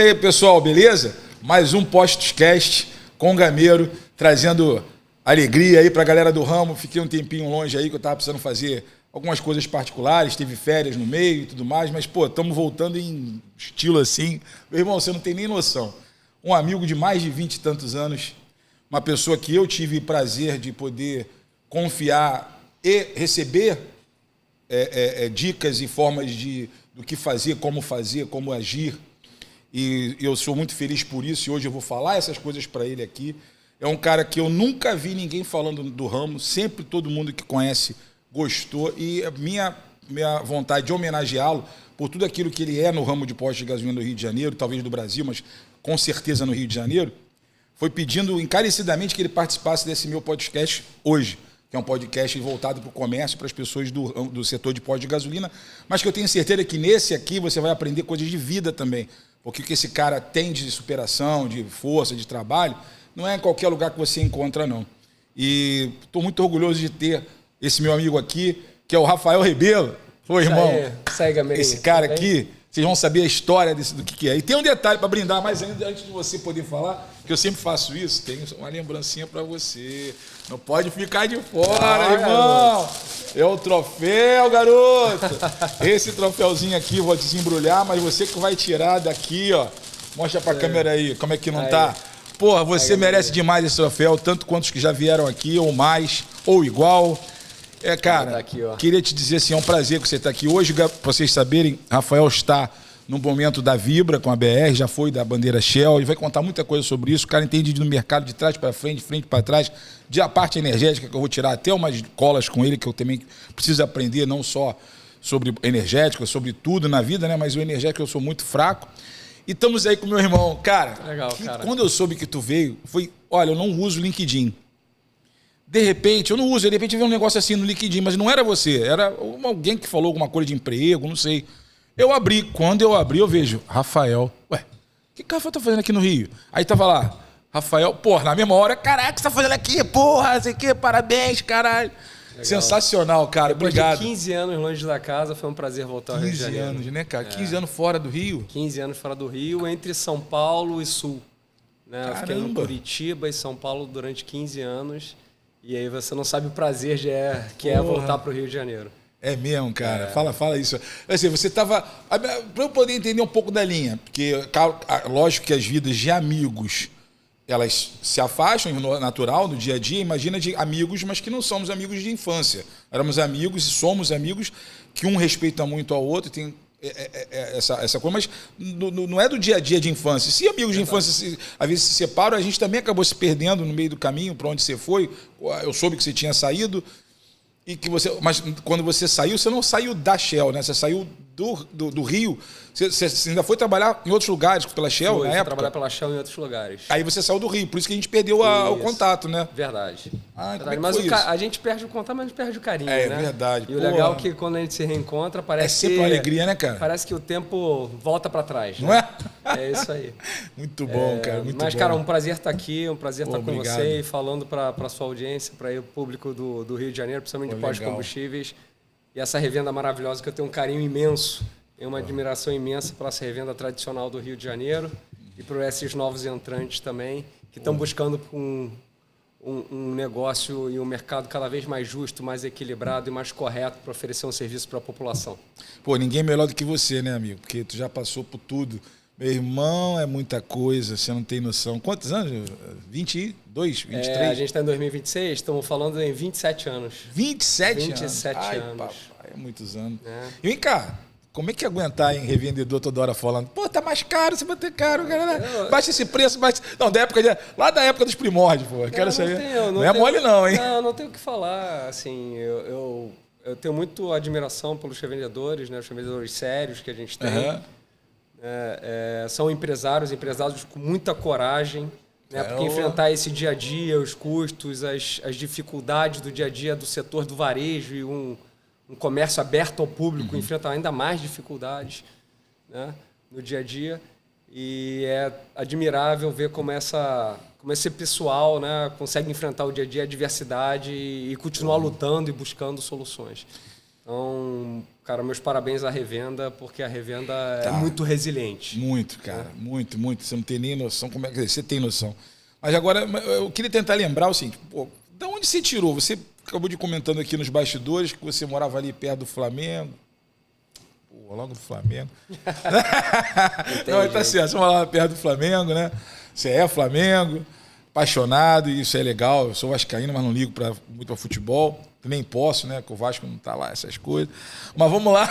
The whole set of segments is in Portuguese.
E aí, pessoal, beleza? Mais um podcast com o Gameiro, trazendo alegria aí pra galera do ramo. Fiquei um tempinho longe aí que eu tava precisando fazer algumas coisas particulares, teve férias no meio e tudo mais, mas, pô, estamos voltando em estilo assim. Meu irmão, você não tem nem noção. Um amigo de mais de 20 e tantos anos, uma pessoa que eu tive prazer de poder confiar e receber dicas e formas do que fazer, como agir. E eu sou muito feliz por isso, e hoje eu vou falar essas coisas para ele aqui. É um cara que eu nunca vi ninguém falando do ramo, sempre todo mundo que conhece gostou, e a minha vontade de homenageá-lo por tudo aquilo que ele é no ramo de posto de gasolina do Rio de Janeiro, talvez do Brasil, mas com certeza no Rio de Janeiro, foi pedindo encarecidamente que ele participasse desse meu podcast hoje, que é um podcast voltado para o comércio, para as pessoas do setor de posto de gasolina, mas que eu tenho certeza que nesse aqui você vai aprender coisas de vida também, porque o que esse cara tem de superação, de força, de trabalho, não é em qualquer lugar que você encontra, não. E estou muito orgulhoso de ter esse meu amigo aqui, que é o Rafael Rebelo. Oi, irmão. Segue, amigo. Esse cara aqui, vocês vão saber a história do que é. E tem um detalhe para brindar, mas ainda antes de você poder falar, que eu sempre faço isso, tem uma lembrancinha para você. Não pode ficar de fora, irmão. Garoto. É o troféu, garoto. Esse troféuzinho aqui, vou desembrulhar, mas você que vai tirar daqui, ó. Mostra pra câmera aí, como é que não tá. Porra, você merece demais esse troféu, tanto quanto os que já vieram aqui, ou mais, ou igual. Cara, aqui, queria te dizer assim, é um prazer que você está aqui. Hoje, para vocês saberem, Rafael está no momento da Vibra com a BR, já foi da bandeira Shell, ele vai contar muita coisa sobre isso. O cara entende no mercado de trás para frente, de frente para trás, de a parte energética, que eu vou tirar até umas colas com ele, que eu também preciso aprender, não só sobre energética, sobre tudo na vida, né? Mas o energético eu sou muito fraco. E estamos aí com o meu irmão. Cara, legal, cara. Quando eu soube que tu veio, foi, olha, eu não uso o LinkedIn. De repente, eu não uso, de repente veio um negócio assim no LinkedIn, mas não era você, era alguém que falou alguma coisa de emprego, não sei. Eu abri, quando eu abri, eu vejo, Rafael, ué, o que o Rafael tá fazendo aqui no Rio? Aí tava lá, Rafael, porra, na mesma hora, caraca, o que você tá fazendo aqui? Porra, sei o quê, parabéns, caralho. Legal. Sensacional, cara, depois obrigado. De 15 anos longe da casa, foi um prazer voltar ao Rio de Janeiro. 15 anos, né, cara? 15 anos fora do Rio? 15 anos fora do Rio, entre São Paulo e Sul. Né? Eu fiquei em Curitiba e São Paulo durante 15 anos. E aí você não sabe o prazer que é voltar para o Rio de Janeiro. É mesmo, cara. Fala isso. Assim, você estava... Para eu poder entender um pouco da linha, porque lógico que as vidas de amigos, elas se afastam, natural, no dia a dia. Imagina de amigos, mas que não somos amigos de infância. Éramos amigos e somos amigos que um respeita muito ao outro, tem essa coisa, mas não é do dia a dia de infância. Se amigos de infância às vezes se separam, a gente também acabou se perdendo no meio do caminho para onde você foi. Eu soube que você tinha saído e que mas quando você saiu, você não saiu da Shell, né? Você saiu do Rio. Você ainda foi trabalhar em outros lugares pela Shell, na época? Trabalhar pela Shell em outros lugares. Aí você saiu do Rio, por isso que a gente perdeu o contato, né? Verdade. Verdade. Mas a gente perde o contato, mas a gente perde o carinho, né? É verdade. E o legal é que quando a gente se reencontra, parece é sempre uma alegria, né, cara? Parece que o tempo volta para trás. Não é? É isso aí. Muito bom, cara. Muito mas, bom. cara, um prazer estar aqui, um prazer estar com obrigado. você e falando para a sua audiência, para o público do Rio de Janeiro, principalmente de pós-combustíveis. E essa revenda maravilhosa que eu tenho um carinho imenso. Tenho uma admiração imensa para essa revenda tradicional do Rio de Janeiro e para esses novos entrantes também, que estão buscando um negócio e um mercado cada vez mais justo, mais equilibrado e mais correto para oferecer um serviço para a população. Pô, ninguém é melhor do que você, né, amigo? Porque tu já passou por tudo. Meu irmão, é muita coisa, você não tem noção. Quantos anos? 22, 23? A gente está em 2026, estamos falando em 27 anos. 27 anos? 27 anos. Ai, papai, é muitos anos. E vem cá, como é que aguentar em revendedor toda hora falando, pô, tá mais caro, você vai ter caro, cara, baixa esse preço, baixa... Não, lá da época dos primórdios, pô, quero saber. Não é mole não, hein? Não tenho o que falar, assim, eu tenho muito admiração pelos revendedores, né, os revendedores sérios que a gente tem. São empresários com muita coragem, né, porque enfrentar esse dia a dia, os custos, as dificuldades do dia a dia do setor do varejo e um comércio aberto ao público enfrenta ainda mais dificuldades, né, no dia a dia. E é admirável ver como esse pessoal, né, consegue enfrentar o dia a dia, a diversidade e continuar lutando e buscando soluções. Então, cara, meus parabéns à Revenda, porque a Revenda é muito resiliente. Muito, cara. Muito, muito. Você não tem nem noção como é que você tem noção. Mas agora, eu queria tentar lembrar o seguinte, pô, de onde você tirou? Você acabou de comentando aqui nos bastidores que você morava ali perto do Flamengo. Pô, logo do Flamengo. Não, tá certo, você morava perto do Flamengo, né? Você é Flamengo, apaixonado, e isso é legal. Eu sou vascaíno, mas não ligo muito para futebol. Nem posso, né? Porque o Vasco não tá lá, essas coisas. Mas vamos lá.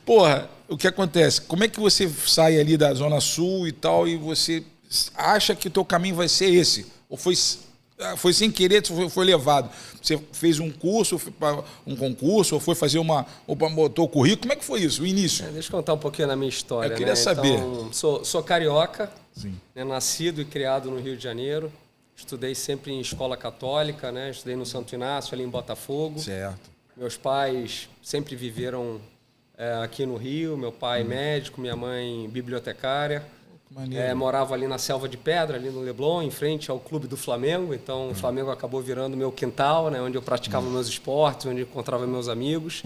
Porra, o que acontece? Como é que você sai ali da Zona Sul e tal, e você acha que o teu caminho vai ser esse? Ou foi sem querer, foi levado? Você fez um curso, um concurso, ou foi fazer ou botou o currículo? Como é que foi isso, o início? Deixa eu contar um pouquinho da minha história. Eu queria saber. Então, sou carioca, né, nascido e criado no Rio de Janeiro. Estudei sempre em escola católica, né? Estudei no Santo Inácio, ali em Botafogo. Certo. Meus pais sempre viveram aqui no Rio. Meu pai médico, minha mãe bibliotecária. Morava ali na Selva de Pedra, ali no Leblon, em frente ao Clube do Flamengo. Então, o Flamengo acabou virando meu quintal, né? Onde eu praticava meus esportes, onde eu encontrava meus amigos.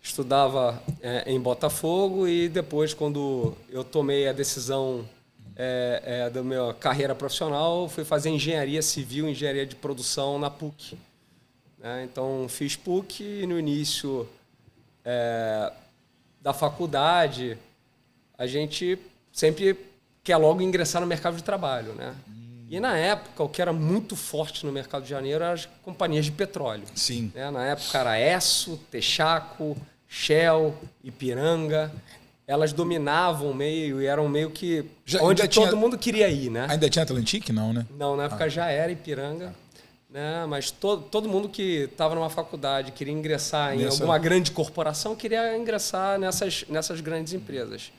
Estudava em Botafogo e depois, quando eu tomei a decisão da minha carreira profissional, fui fazer engenharia civil, engenharia de produção na PUC. Então, fiz PUC e no início da faculdade, a gente sempre quer logo ingressar no mercado de trabalho, né? E na época, o que era muito forte no mercado de Janeiro eram as companhias de petróleo. Sim. Na época era Esso, Texaco, Shell, Ipiranga. Elas dominavam o meio e eram meio que onde todo mundo queria ir, né? Ainda tinha Atlantic? Não, né? Não, na época já era Ipiranga, né? Mas todo mundo que estava numa faculdade queria ingressar em alguma grande corporação, queria ingressar nessas grandes empresas.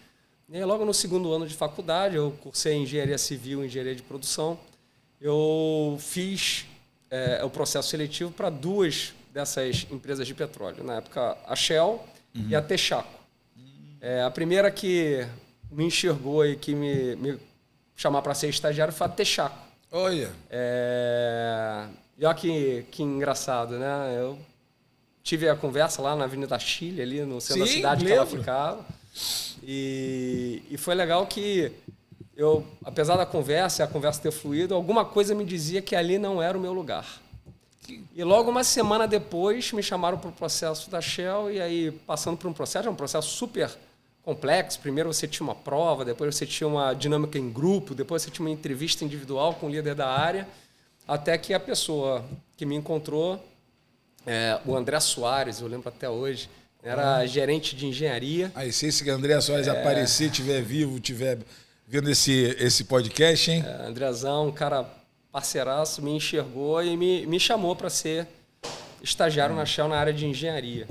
E aí, logo no segundo ano de faculdade, eu cursei engenharia civil e engenharia de produção. Eu fiz o processo seletivo para 2 dessas empresas de petróleo. Na época, a Shell e a Texaco. A primeira que me enxergou e que me chamar para ser estagiário foi a Texaco. Olha! E olha que engraçado, né? Eu tive a conversa lá na Avenida Chile, ali no centro da cidade que ela ficava. E foi legal que eu, apesar da conversa e a conversa ter fluído, alguma coisa me dizia que ali não era o meu lugar. E logo uma semana depois me chamaram para o processo da Shell, e aí passando por um processo super complexo. Primeiro você tinha uma prova, depois você tinha uma dinâmica em grupo, depois você tinha uma entrevista individual com o líder da área, até que a pessoa que me encontrou, o André Soares, eu lembro até hoje, era gerente de engenharia. Aí, se esse André Soares aparecer, estiver vivo, estiver vendo esse podcast, hein? Andrezão, um cara parceiraço, me enxergou e me chamou para ser estagiário na Shell na área de engenharia.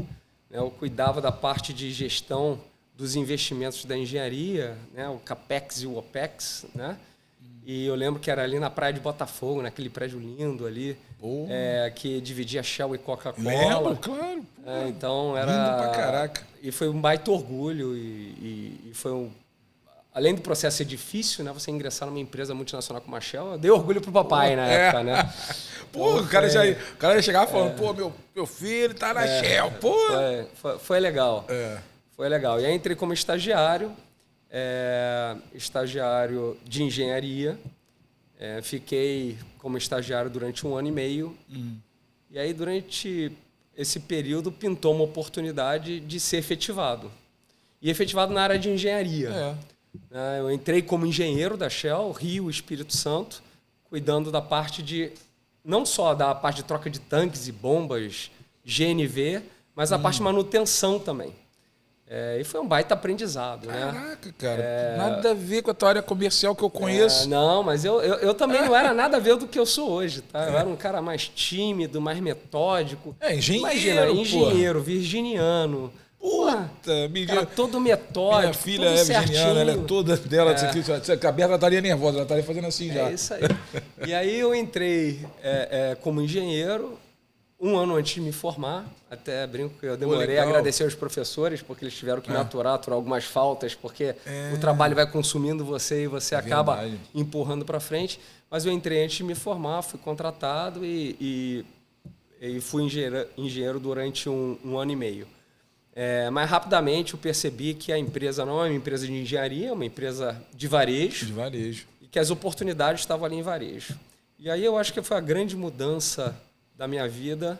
Eu cuidava da parte de gestão dos investimentos da engenharia, né? O CAPEX e o OPEX, né? E eu lembro que era ali na praia de Botafogo, naquele prédio lindo ali, que dividia Shell e Coca-Cola. Lembro, claro. Então era lindo pra caraca. E foi um baita orgulho e foi além do processo ser difícil, né? Você ingressar numa empresa multinacional como a Shell, deu orgulho pro papai na época, né? Pô, o cara ia chegar falando, pô, meu filho tá na Shell, pô. Foi legal. Foi legal. E aí entrei como estagiário de engenharia. Fiquei como estagiário durante 1 ano e meio. E aí, durante esse período, pintou uma oportunidade de ser efetivado. E efetivado na área de engenharia. Eu entrei como engenheiro da Shell, Rio, Espírito Santo, cuidando da parte não só da parte de troca de tanques e bombas, GNV, mas a parte de manutenção também. E foi um baita aprendizado. Caraca, cara. Nada a ver com a tua área comercial que eu conheço. Não, mas eu também não era nada a ver do que eu sou hoje. Tá? Eu era um cara mais tímido, mais metódico. Engenheiro. Imagina, engenheiro, virginiano. Puta, cara, todo metódico. Minha filha é virginiana, ela é toda dela. Se a cabeça ela estaria nervosa, ela estaria fazendo assim já. É isso aí. E aí eu entrei como engenheiro. 1 ano antes de me formar, até brinco que eu demorei a agradecer aos professores, porque eles tiveram que me aturar algumas faltas, porque o trabalho vai consumindo você e você acaba empurrando para frente. Mas eu entrei antes de me formar, fui contratado e fui engenheiro durante um ano e meio. Mas rapidamente eu percebi que a empresa não é uma empresa de engenharia, é uma empresa de varejo. De varejo. E que as oportunidades estavam ali em varejo. E aí eu acho que foi a grande mudança da minha vida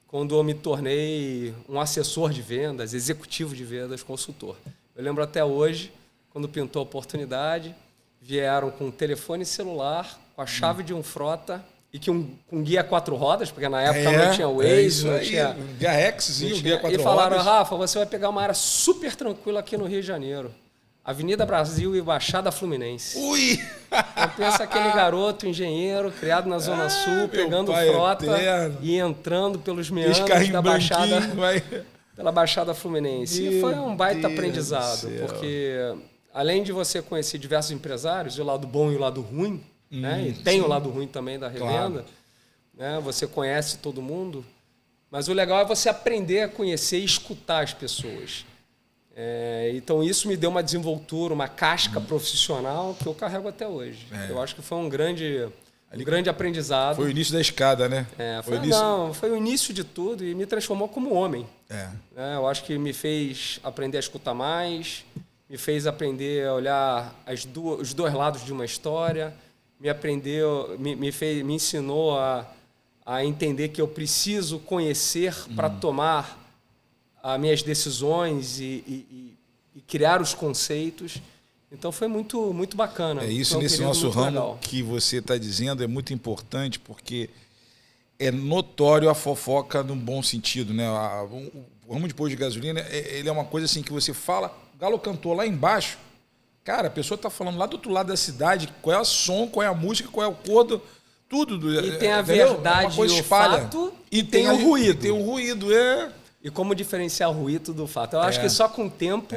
quando eu me tornei um assessor de vendas, executivo de vendas, consultor. Eu lembro até hoje, quando pintou a oportunidade, vieram com um telefone celular, com a chave de um frota e com guia 4 rodas, porque na época não tinha Waze, não tinha... Guia Rexzinho, guia 4 rodas. E falaram, Rafa, você vai pegar uma área super tranquila aqui no Rio de Janeiro. Avenida Brasil e Baixada Fluminense. Ui! Então pensa aquele garoto engenheiro, criado na Zona Sul, pegando frota e entrando pelos meandros da Baixada, pela Baixada Fluminense. E foi um baita aprendizado, porque além de você conhecer diversos empresários, o lado bom e o lado ruim, né? E tem o lado ruim também da revenda, né? Você conhece todo mundo, mas o legal é você aprender a conhecer e escutar as pessoas. Então isso me deu uma desenvoltura, uma casca profissional que eu carrego até hoje. Eu acho que foi um grande aprendizado. Foi o início da escada, né? Foi o início de tudo e me transformou como homem. Eu acho que me fez aprender a escutar mais, me fez aprender a olhar os dois lados de uma história, me ensinou a entender que eu preciso conhecer para tomar as minhas decisões e criar os conceitos. Então foi muito, muito bacana. Isso nesse nosso ramo que você está dizendo é muito importante, porque é notório a fofoca num bom sentido, né? O ramo de posto de gasolina, ele é uma coisa assim que você fala, o Galo cantou lá embaixo, cara, a pessoa está falando lá do outro lado da cidade, qual é o som, qual é a música, qual é o cordo, tudo. E tem a verdade e o fato, e tem o ruído. Tem o ruído, E como diferenciar o ruído do fato? Eu acho que só com o tempo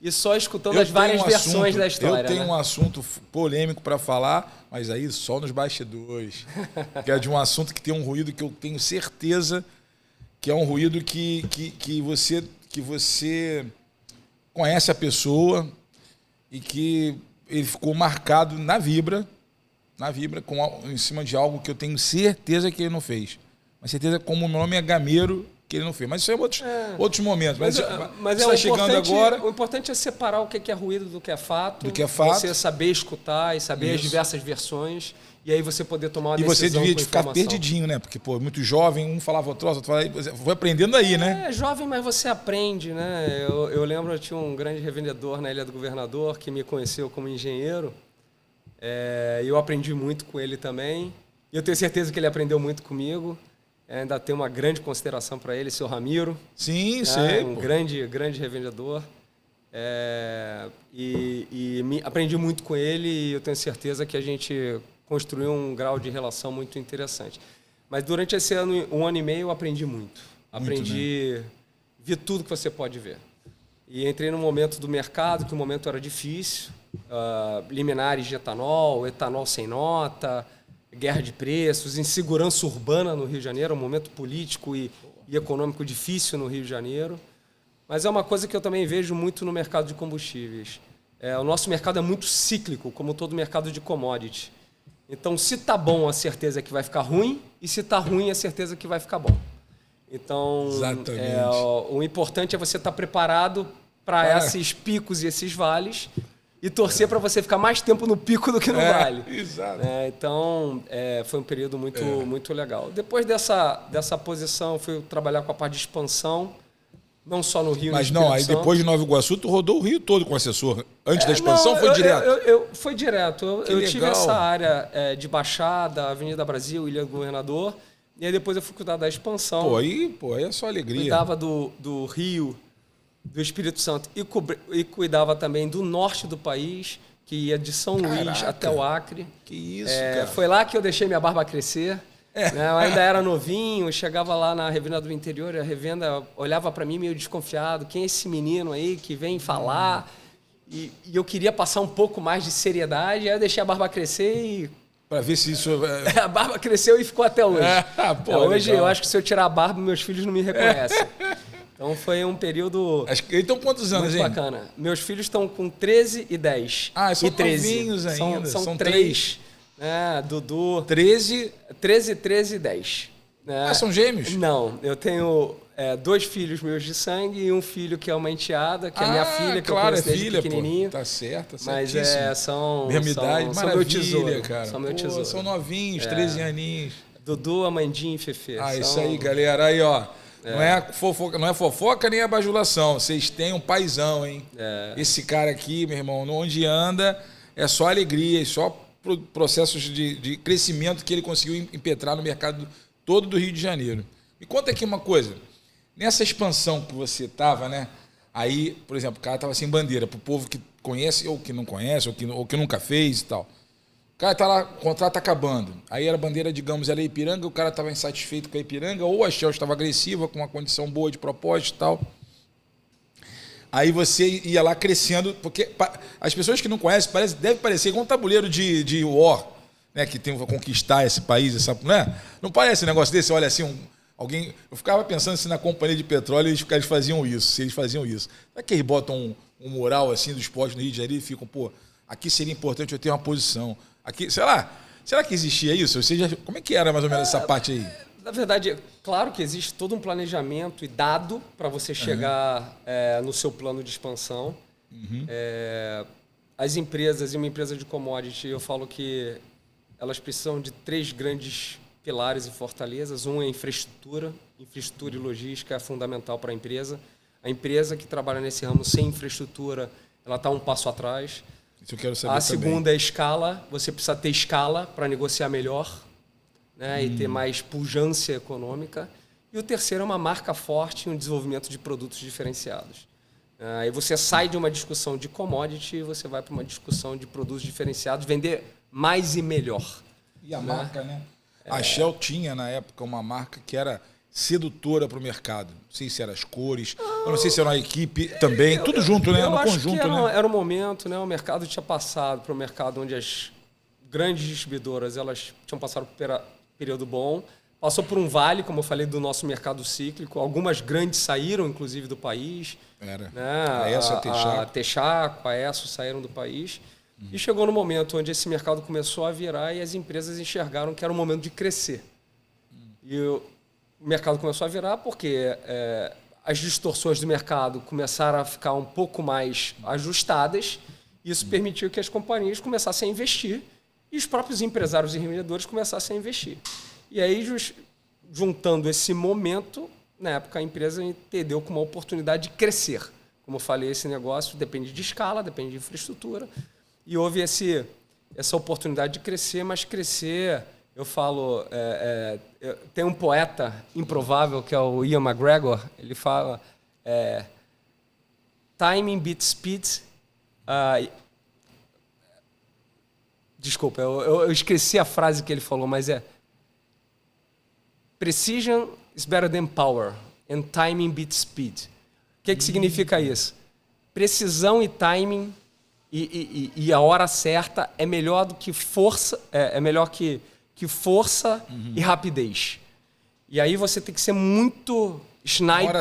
e só escutando as várias versões da história. Eu tenho um assunto polêmico para falar, mas aí só nos bastidores. Que é de um assunto que tem um ruído que eu tenho certeza que é um ruído que você conhece a pessoa e que ele ficou marcado na vibra em cima de algo que eu tenho certeza que ele não fez. Mas certeza, como o meu nome é Gameiro, que ele não fez. Mas isso é outros momentos. Mas está chegando agora. O importante é separar o que é ruído do que é fato. Do que é fato. Você saber escutar e saber as diversas versões. E aí você poder tomar uma decisão. E você devia ficar perdidinho, né? Porque, muito jovem, um falava outro falava, você foi aprendendo aí, né? É jovem, mas você aprende, né? Eu lembro, eu tinha um grande revendedor na Ilha do Governador que me conheceu como engenheiro. E eu aprendi muito com ele também. E eu tenho certeza que ele aprendeu muito comigo. Ainda tenho uma grande consideração para ele, seu Ramiro. Sim, sei. Um grande revendedor. Aprendi muito com ele e eu tenho certeza que a gente construiu um grau de relação muito interessante. Mas durante esse um ano e meio, eu aprendi muito. Vi tudo que você pode ver. E entrei num momento do mercado, que o momento era difícil. Liminares de etanol sem nota, guerra de preços, insegurança urbana no Rio de Janeiro, um momento político e econômico difícil no Rio de Janeiro. Mas é uma coisa que eu também vejo muito no mercado de combustíveis. O nosso mercado é muito cíclico, como todo mercado de commodity. Então, se está bom, a certeza é que vai ficar ruim, e se está ruim, a certeza é que vai ficar bom. Então, o importante é você estar preparado para esses picos e esses vales e torcer para você ficar mais tempo no pico do que no vale. Exato. Então, foi um período muito legal. Depois dessa posição, fui trabalhar com a parte de expansão, não só no Rio, mas não, aí depois de Nova Iguaçu, tu rodou o Rio todo com assessor. Antes da expansão, foi direto? Foi direto. Eu tive essa área de Baixada, Avenida Brasil, Ilha do Governador, e aí depois eu fui cuidar da expansão. Pô, aí é só alegria. Cuidava do Rio, do Espírito Santo, e cuidava também do norte do país, que ia de São Luís até o Acre. Que isso, cara. Foi lá que eu deixei minha barba crescer. Eu ainda era novinho, chegava lá na revenda do interior, e a revenda olhava para mim meio desconfiado. Quem é esse menino aí que vem falar? E eu queria passar um pouco mais de seriedade, aí eu deixei a barba crescer e... Para ver se isso... A barba cresceu e ficou até hoje. Hoje legal. Eu acho que se eu tirar a barba, meus filhos não me reconhecem. Então foi um período... Então quantos anos, muito bacana. Meus filhos estão com 13 e 10. São e 13. Novinhos ainda. São 3. Dudu... 13 e 10. São gêmeos? Não, eu tenho 2 filhos meus de sangue e um filho que é uma enteada, que é minha filha, que claro, eu conheço desde pequenininho. Tá certo, mas são mesma idade, são meu tesouro, cara. São meu tesouro. São novinhos, 13 aninhos. Dudu, Amandinha e Fefe. Isso aí, galera. Aí, ó. Não é fofoca nem abajulação. Vocês têm um paizão, hein? Esse cara aqui, meu irmão, onde anda é só alegria, só processos de crescimento que ele conseguiu impetrar no mercado todo do Rio de Janeiro. Me conta aqui uma coisa. Nessa expansão que você estava, né? Aí, por exemplo, o cara estava sem bandeira, para o povo que conhece ou que não conhece, ou que nunca fez e tal. O cara está lá, o contrato está acabando. Aí era a bandeira, digamos, era Ipiranga, o cara estava insatisfeito com a Ipiranga, ou a Shell estava agressiva, com uma condição boa de propósito e tal. Aí você ia lá crescendo, porque as pessoas que não conhecem, deve parecer igual um tabuleiro de War, né? Que tem que conquistar esse país, né? Não parece um negócio desse, olha assim, alguém. Eu ficava pensando se na companhia de petróleo eles faziam isso, se eles faziam isso. Será que eles botam um mural assim do esporte no Rio de Janeiro e ficam, pô, aqui seria importante eu ter uma posição. Aqui, sei lá, será que existia isso? Ou seja, como é que era mais ou menos essa parte aí? Na verdade, claro que existe todo um planejamento e dado para você chegar no seu plano de expansão. As empresas, e uma empresa de commodity, eu falo que elas precisam de 3 grandes pilares e fortalezas. Um é infraestrutura. Infraestrutura e logística é fundamental para a empresa. A empresa que trabalha nesse ramo sem infraestrutura, ela está um passo atrás. Isso eu quero saber a segunda é escala. Você precisa ter escala para negociar melhor, né, e ter mais pujança econômica. E o terceiro é uma marca forte e um desenvolvimento de produtos diferenciados. Aí você sai de uma discussão de commodity e você vai para uma discussão de produtos diferenciados, vender mais e melhor. E a marca, né? A Shell tinha, na época, uma marca que era sedutora para o mercado. Não sei se eram as cores, eu não sei se era uma equipe também, tudo junto, né? No conjunto, né? Era um momento, né? O mercado tinha passado para um mercado onde as grandes distribuidoras elas tinham passado por um período bom, passou por um vale, como eu falei, do nosso mercado cíclico. Algumas grandes saíram, inclusive, do país. Era. Né? A Texaco, a ESSO saíram do país. E chegou no momento onde esse mercado começou a virar e as empresas enxergaram que era o momento de crescer. E o mercado começou a virar porque as distorções do mercado começaram a ficar um pouco mais ajustadas. Isso permitiu que as companhias começassem a investir e os próprios empresários e revendedores começassem a investir. E aí, juntando esse momento, na época a empresa entendeu como uma oportunidade de crescer. Como eu falei, esse negócio depende de escala, depende de infraestrutura. E houve essa oportunidade de crescer, mas crescer, eu falo, tem um poeta improvável que é o Ian McGregor, ele fala timing beats speed. Desculpa, eu esqueci a frase que ele falou, mas precision is better than power and timing beats speed. O que significa isso? Precisão e timing e a hora certa é melhor do que força, é melhor que força e rapidez. E aí você tem que ser muito sniper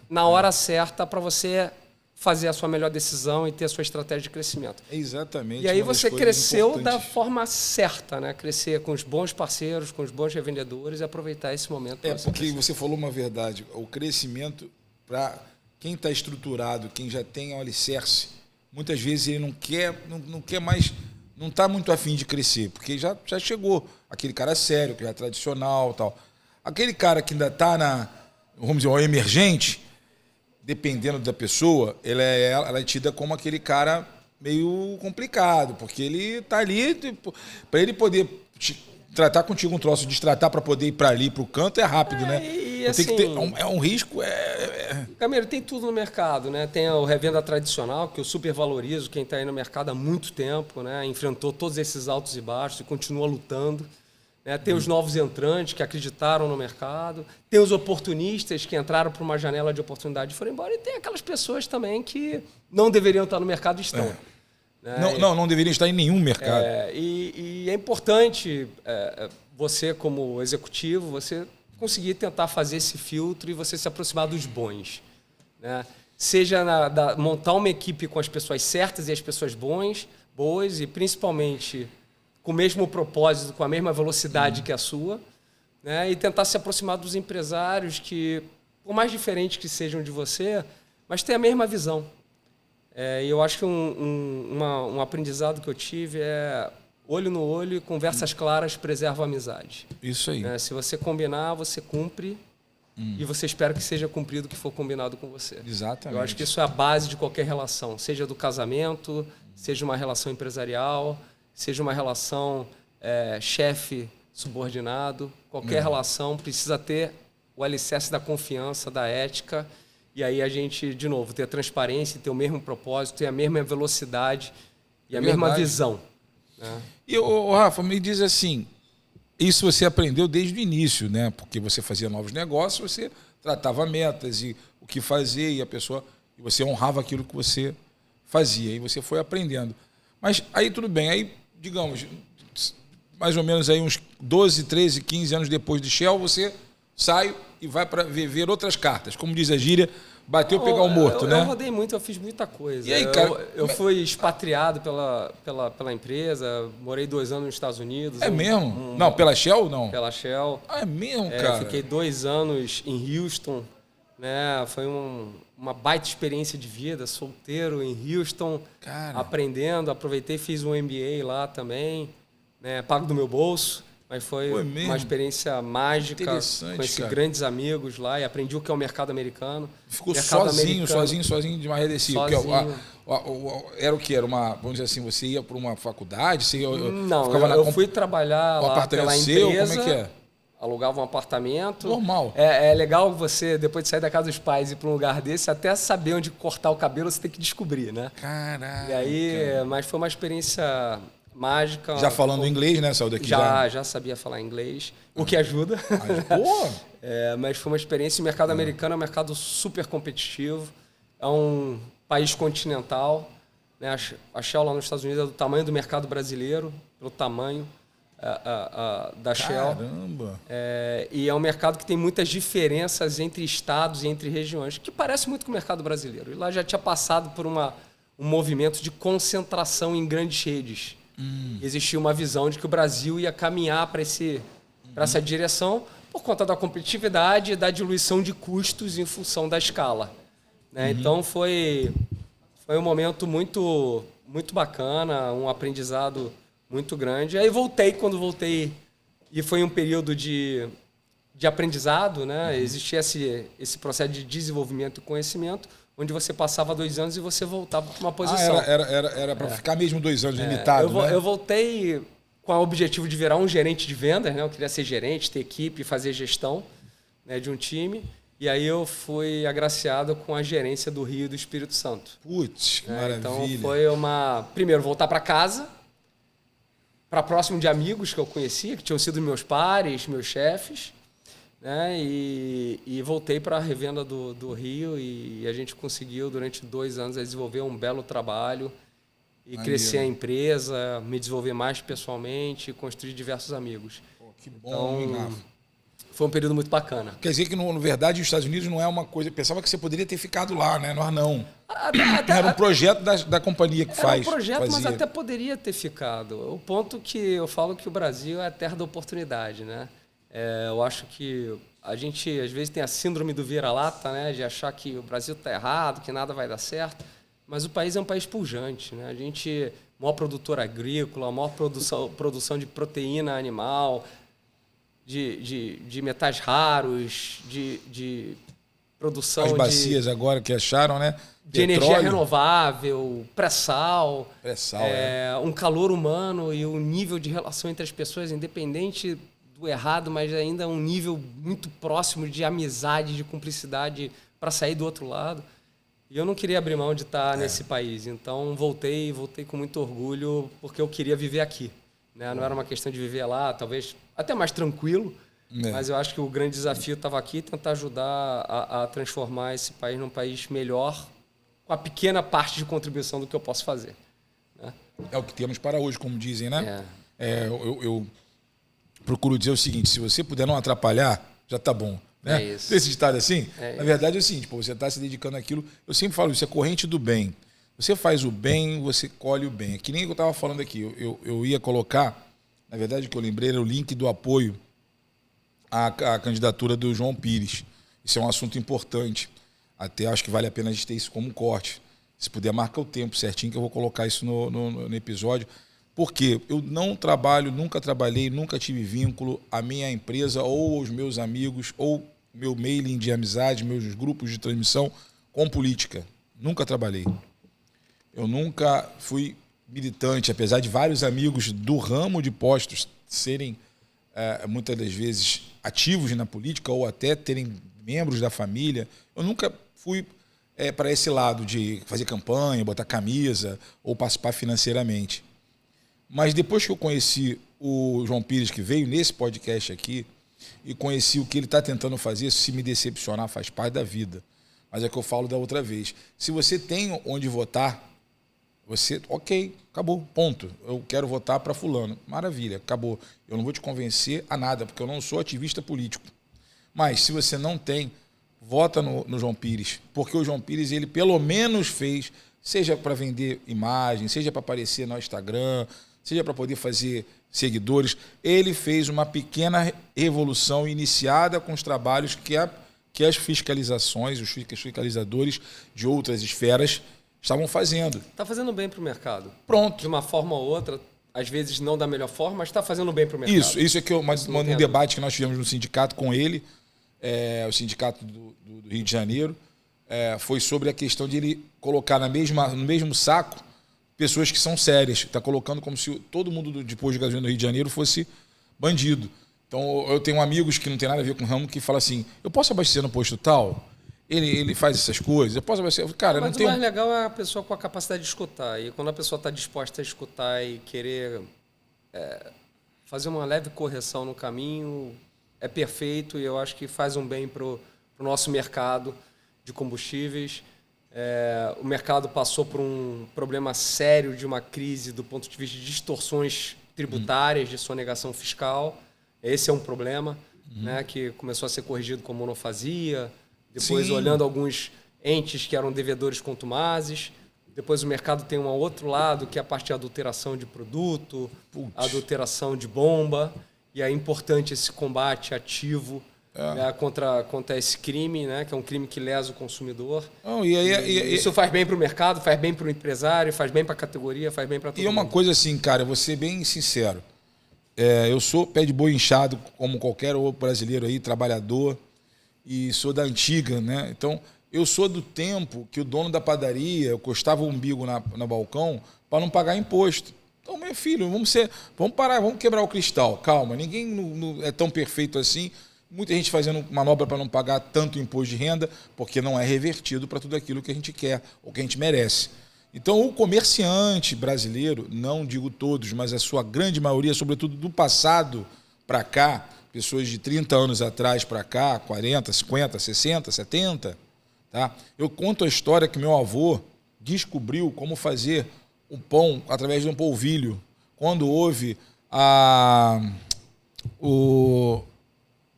na hora certa para você fazer a sua melhor decisão e ter a sua estratégia de crescimento. Exatamente. E aí você cresceu da forma certa, né? Crescer com os bons parceiros, com os bons revendedores e aproveitar esse momento. Porque você falou uma verdade. O crescimento, para quem está estruturado, quem já tem o alicerce, muitas vezes ele não quer mais, não está muito afim de crescer, porque já chegou. Aquele cara sério, que já é tradicional e tal. Aquele cara que ainda está vamos dizer, o emergente, dependendo da pessoa, ela é tida como aquele cara meio complicado, porque ele está ali, para ele poder tratar contigo um troço, destratar para poder ir para ali, para o canto, é rápido, né? E assim, tem que ter, é um risco. Camilo, tem tudo no mercado, né? Tem o revenda tradicional, que eu super valorizo, quem está aí no mercado há muito tempo, né? Enfrentou todos esses altos e baixos e continua lutando. Tem os novos entrantes que acreditaram no mercado, tem os oportunistas que entraram para uma janela de oportunidade e foram embora, e tem aquelas pessoas também que não deveriam estar no mercado e estão. Não deveriam estar em nenhum mercado. E é importante você, como executivo, você conseguir tentar fazer esse filtro e você se aproximar dos bons. Né? Seja montar uma equipe com as pessoas certas e as pessoas boas, e principalmente com o mesmo propósito, com a mesma velocidade que a sua, né? E tentar se aproximar dos empresários que, por mais diferentes que sejam de você, mas têm a mesma visão. E eu acho que um aprendizado que eu tive é olho no olho e conversas claras preservam a amizade. Isso aí. Se você combinar, você cumpre e você espera que seja cumprido o que for combinado com você. Exatamente. Eu acho que isso é a base de qualquer relação, seja do casamento, seja uma relação empresarial, seja uma relação chefe-subordinado. Qualquer relação precisa ter o alicerce da confiança, da ética. E aí a gente, de novo, ter a transparência, ter o mesmo propósito, ter a mesma velocidade e a mesma visão. Né? E, Rafa, me diz assim, isso você aprendeu desde o início, né? Porque você fazia novos negócios, você tratava metas e o que fazer, e você honrava aquilo que você fazia, e você foi aprendendo. Mas aí tudo bem, aí, digamos, mais ou menos aí uns 12, 13, 15 anos depois de Shell, você sai e vai para ver outras cartas. Como diz a gíria, bateu pegar o morto, né? Eu rodei muito, eu fiz muita coisa. E aí, cara, eu fui expatriado pela empresa, morei 2 anos nos Estados Unidos. É mesmo? Não, pela Shell, não? Pela Shell. É mesmo, cara? Fiquei 2 anos em Houston, né? Foi uma baita experiência de vida, solteiro em Houston, aprendendo, aproveitei, fiz um MBA lá também, né? Pago do meu bolso. Mas foi uma experiência mágica, conheci grandes amigos lá e aprendi o que é o mercado americano. Ficou sozinho de Maré de Recife. Era o que? Era uma, vamos dizer assim, você ia para uma faculdade? Eu fui trabalhar lá pela empresa. Como é que é? Alugava um apartamento. Normal. É legal você, depois de sair da casa dos pais e ir para um lugar desse, até saber onde cortar o cabelo, você tem que descobrir, né? Caraca. E aí, mas foi uma experiência mágica. Já falando inglês, né? Saiu daqui já sabia falar inglês, o que ajuda. Mas foi uma experiência. O mercado americano é um mercado super competitivo. É um país continental. Né? A Shell lá nos Estados Unidos é do tamanho do mercado brasileiro, pelo tamanho da Shell. Caramba! E é um mercado que tem muitas diferenças entre estados e entre regiões, que parece muito com o mercado brasileiro. E lá já tinha passado por um movimento de concentração em grandes redes. Existia uma visão de que o Brasil ia caminhar para essa direção por conta da competitividade e da diluição de custos em função da escala. Né? Então foi um momento muito, muito bacana, um aprendizado muito grande. Aí quando voltei, e foi um período de aprendizado, né? Existia esse processo de desenvolvimento e conhecimento, onde você passava 2 anos e você voltava para uma posição. Era para ficar mesmo 2 anos limitado, né? Eu voltei com o objetivo de virar um gerente de vendas, né? Eu queria ser gerente, ter equipe, fazer gestão, né, de um time. E aí eu fui agraciado com a gerência do Rio e do Espírito Santo. Putz, que maravilha. Então foi primeiro, voltar para casa, para próximo de amigos que eu conhecia, que tinham sido meus pares, meus chefes. Né? E voltei para a revenda do Rio e a gente conseguiu, durante 2 anos, desenvolver um belo trabalho e crescer a empresa, me desenvolver mais pessoalmente e construir diversos amigos. Que bom, então, foi um período muito bacana. Quer dizer que, na verdade, os Estados Unidos não é uma coisa... Eu pensava que você poderia ter ficado lá, né? Nós não. Era um projeto da companhia que faz. Era um projeto, mas até poderia ter ficado. O ponto que eu falo que o Brasil é a terra da oportunidade, né? Eu acho que a gente, às vezes, tem a síndrome do vira-lata, né? De achar que o Brasil está errado, que nada vai dar certo. Mas o país é um país pujante, né? A gente, maior produtor agrícola, maior produção de proteína animal, de metais raros, de produção as bacias agora que acharam, né? De energia renovável, pré-sal, um calor humano e um nível de relação entre as pessoas, independente do errado, mas ainda um nível muito próximo de amizade, de cumplicidade para sair do outro lado. E eu não queria abrir mão de estar nesse país. Então voltei com muito orgulho, porque eu queria viver aqui. Né? Não era uma questão de viver lá, talvez até mais tranquilo, mas eu acho que o grande desafio estava aqui, tentar ajudar a transformar esse país num país melhor, com a pequena parte de contribuição do que eu posso fazer. Né? É o que temos para hoje, como dizem, né? Eu procuro dizer o seguinte: se você puder não atrapalhar, já está bom. Né? É isso. Esse ditado assim, na verdade é o seguinte: você está se dedicando àquilo. Eu sempre falo isso, é corrente do bem. Você faz o bem, você colhe o bem. É que nem eu estava falando aqui. Eu ia colocar, na verdade o que eu lembrei era o link do apoio à candidatura do João Pires. Isso é um assunto importante. Até acho que vale a pena a gente ter isso como um corte. Se puder, marca o tempo certinho que eu vou colocar isso no episódio. Porque eu não trabalho, nunca trabalhei, nunca tive vínculo à minha empresa ou aos meus amigos ou meu mailing de amizade, meus grupos de transmissão com política. Nunca trabalhei. Eu nunca fui militante, apesar de vários amigos do ramo de postos serem, muitas das vezes, ativos na política ou até terem membros da família. Eu nunca fui para esse lado de fazer campanha, botar camisa ou participar financeiramente. Mas depois que eu conheci o João Pires, que veio nesse podcast aqui, e conheci o que ele está tentando fazer, se me decepcionar faz parte da vida. Mas é o que eu falo da outra vez. Se você tem onde votar, você, ok, acabou, ponto. Eu quero votar para fulano. Maravilha, acabou. Eu não vou te convencer a nada, porque eu não sou ativista político. Mas se você não tem, vota no João Pires. Porque o João Pires, ele pelo menos fez, seja para vender imagem, seja para aparecer no Instagram, seja para poder fazer seguidores, ele fez uma pequena revolução iniciada com os trabalhos que as fiscalizações, os fiscalizadores de outras esferas estavam fazendo. Está fazendo bem para o mercado. Pronto. De uma forma ou outra, às vezes não da melhor forma, mas está fazendo bem para o mercado. Isso é que um debate que nós tivemos no sindicato com ele, o sindicato do Rio de Janeiro, foi sobre a questão de ele colocar no mesmo saco pessoas que são sérias. Está colocando como se todo mundo de posto de gasolina do Rio de Janeiro fosse bandido. Então, eu tenho amigos que não tem nada a ver com o ramo que falam assim, eu posso abastecer no posto tal? Ele faz essas coisas, eu posso abastecer... Cara, mas não tem... o mais legal é a pessoa com a capacidade de escutar. E quando a pessoa está disposta a escutar e querer fazer uma leve correção no caminho, é perfeito e eu acho que faz um bem para o nosso mercado de combustíveis. O mercado passou por um problema sério de uma crise do ponto de vista de distorções tributárias, de sonegação fiscal. Esse é um problema, né, que começou a ser corrigido com monofasia, depois Sim. olhando alguns entes que eram devedores contumazes. Depois o mercado tem um outro lado, que é a parte de adulteração de produto, adulteração de bomba. E é importante esse combate ativo contra esse crime, né, que é um crime que lesa o consumidor. Isso faz bem para o mercado, faz bem para o empresário, faz bem para a categoria, faz bem para todo mundo. E uma coisa assim, cara, eu vou ser bem sincero. Eu sou pé de boi inchado, como qualquer outro brasileiro aí, trabalhador, e sou da antiga, né? Então, eu sou do tempo que o dono da padaria encostava o umbigo no balcão para não pagar imposto. Então, meu filho, vamos parar, vamos quebrar o cristal. Calma, ninguém é tão perfeito assim. Muita gente fazendo manobra para não pagar tanto imposto de renda, porque não é revertido para tudo aquilo que a gente quer ou que a gente merece. Então, o comerciante brasileiro, não digo todos, mas a sua grande maioria, sobretudo do passado para cá, pessoas de 30 anos atrás para cá, 40, 50, 60, 70, tá? Eu conto a história que meu avô descobriu como fazer o pão através de um polvilho. Quando houve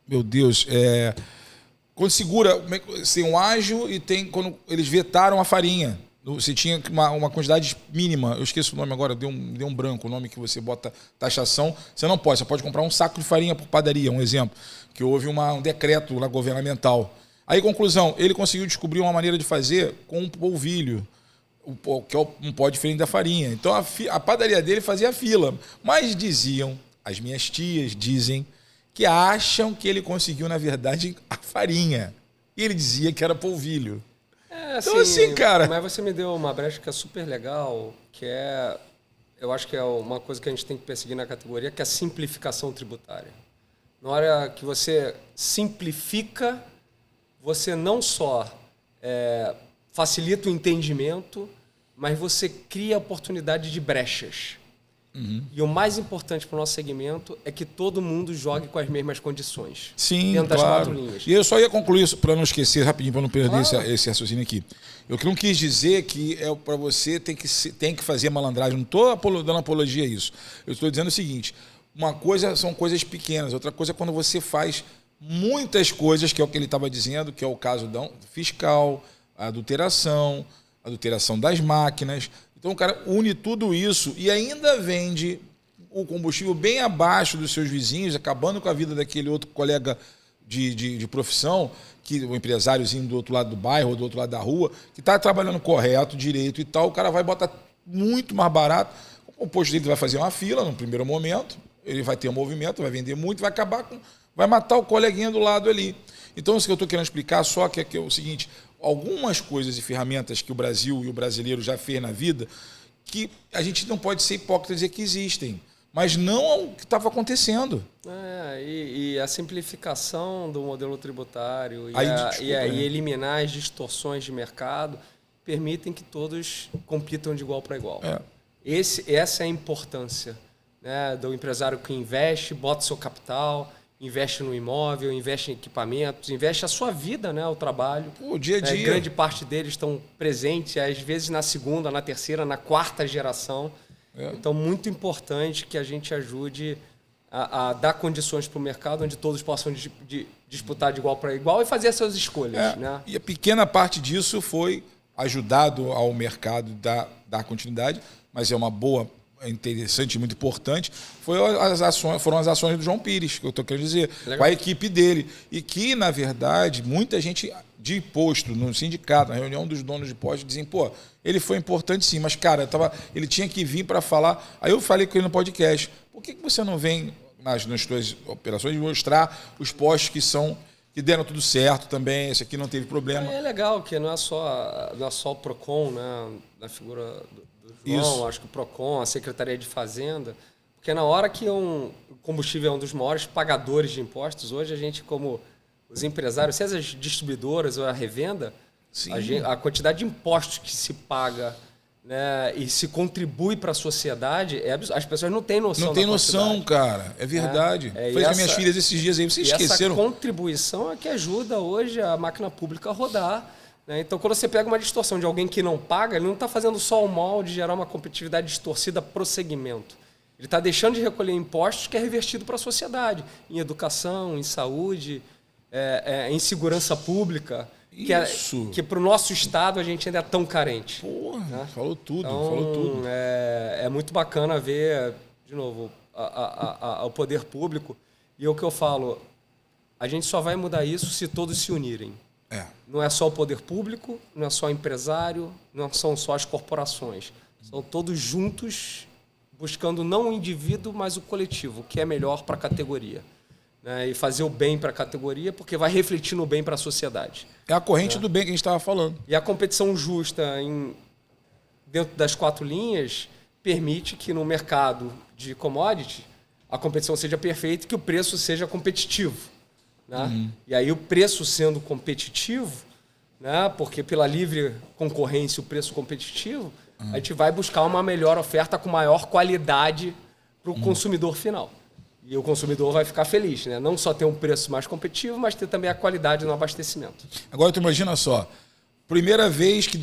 meu Deus, quando segura, tem um ágio e tem quando eles vetaram a farinha. Você tinha uma quantidade mínima, eu esqueço o nome agora, deu um branco, o nome que você bota taxação, você não pode, você pode comprar um saco de farinha por padaria, um exemplo, que houve um decreto lá governamental. Aí, conclusão, ele conseguiu descobrir uma maneira de fazer com um polvilho, que é um pó diferente da farinha. Então, a padaria dele fazia fila, mas diziam, as minhas tias dizem, que acham que ele conseguiu, na verdade, a farinha. E ele dizia que era polvilho. Então, assim, cara... Mas você me deu uma brecha que é super legal, que eu acho que é uma coisa que a gente tem que perseguir na categoria, que é a simplificação tributária. Na hora que você simplifica, você não só facilita o entendimento, mas você cria oportunidade de brechas. Uhum. E o mais importante para o nosso segmento é que todo mundo jogue com as mesmas condições. Sim, dentro claro. das 4 linhas. E eu só ia concluir isso para não esquecer, rapidinho, para não perder esse raciocínio aqui. Eu não quis dizer que para você tem que fazer malandragem. Não estou dando apologia a isso. Eu estou dizendo o seguinte, uma coisa são coisas pequenas, outra coisa é quando você faz muitas coisas, que é o que ele estava dizendo, que é o caso fiscal, a adulteração das máquinas. Então o cara une tudo isso e ainda vende o combustível bem abaixo dos seus vizinhos, acabando com a vida daquele outro colega de profissão, que o empresáriozinho do outro lado do bairro ou do outro lado da rua, que está trabalhando correto, direito e tal, o cara vai botar muito mais barato. O posto dele vai fazer uma fila no primeiro momento, ele vai ter um movimento, vai vender muito, vai matar o coleguinha do lado ali. Então, isso que eu estou querendo explicar só que é o seguinte, algumas coisas e ferramentas que o Brasil e o brasileiro já fez na vida, que a gente não pode ser hipócrita e dizer que existem, mas não o que estava acontecendo. E a simplificação do modelo tributário e eliminar as distorções de mercado permitem que todos compitam de igual para igual. Essa é a importância, né, do empresário que investe, bota seu capital, investe no imóvel, investe em equipamentos, investe a sua vida, né, o trabalho. O dia a dia. Grande parte deles estão presentes, às vezes na segunda, na terceira, na quarta geração. Então, muito importante que a gente ajude a dar condições para o mercado onde todos possam disputar de igual para igual e fazer as suas escolhas. Né? E a pequena parte disso foi ajudado ao mercado dar continuidade, mas é uma boa, interessante e muito importante, foram as ações do João Pires, que eu estou querendo dizer, legal, com a equipe dele. E que, na verdade, muita gente de posto no sindicato, na reunião dos donos de posto, dizem, pô, ele foi importante sim, mas, cara, ele tinha que vir para falar. Aí eu falei com ele no podcast, por que você não vem nas suas operações mostrar os postos que deram tudo certo também, esse aqui não teve problema? É legal que não é só o PROCON, né, na figura do João, isso. Acho que o PROCON, a Secretaria de Fazenda, porque na hora que o combustível é um dos maiores pagadores de impostos, hoje a gente, como os empresários, seja as distribuidoras ou a revenda, a quantidade de impostos que se paga, né, e se contribui para a sociedade, as pessoas não têm noção. Não tem noção, cara. É verdade. Foi com minhas filhas esses dias aí, vocês esqueceram. Essa contribuição é que ajuda hoje a máquina pública a rodar. Né? Então, quando você pega uma distorção de alguém que não paga, ele não está fazendo só o mal de gerar uma competitividade distorcida para o segmento. Ele está deixando de recolher impostos que é revertido para a sociedade, em educação, em saúde, em segurança pública. Que para o nosso Estado a gente ainda é tão carente. Porra, né? Falou tudo, então, falou tudo. É muito bacana ver, de novo, o poder público. E o que eu falo, a gente só vai mudar isso se todos se unirem. Não é só o poder público, não é só o empresário, não são só as corporações. São todos juntos buscando não o indivíduo, mas o coletivo, que é melhor para a categoria. Né, e fazer o bem para a categoria, porque vai refletir no bem para a sociedade. É a corrente do bem que a gente estava falando. E a competição justa dentro das 4 linhas permite que no mercado de commodity a competição seja perfeita e que o preço seja competitivo. Né? E aí o preço sendo competitivo, né, porque pela livre concorrência o preço competitivo, a gente vai buscar uma melhor oferta com maior qualidade para o consumidor final. E o consumidor vai ficar feliz, né? Não só ter um preço mais competitivo, mas ter também a qualidade no abastecimento. Agora, tu imagina só, primeira vez que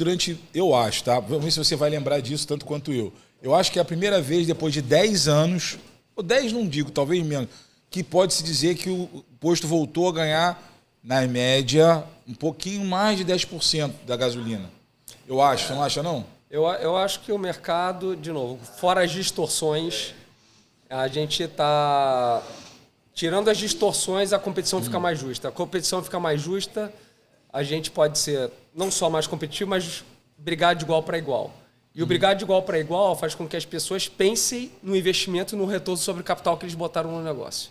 eu acho, tá? Vamos ver se você vai lembrar disso tanto quanto eu. Eu acho que é a primeira vez, depois de 10 anos, ou 10 não digo, talvez menos, que pode-se dizer que o posto voltou a ganhar, na média, um pouquinho mais de 10% da gasolina. Eu acho, você não acha não? Eu acho que o mercado, de novo, fora as distorções, a gente está tirando as distorções, a competição fica mais justa. A competição fica mais justa, a gente pode ser não só mais competitivo, mas brigar de igual para igual. E o brigar de igual para igual faz com que as pessoas pensem no investimento e no retorno sobre o capital que eles botaram no negócio.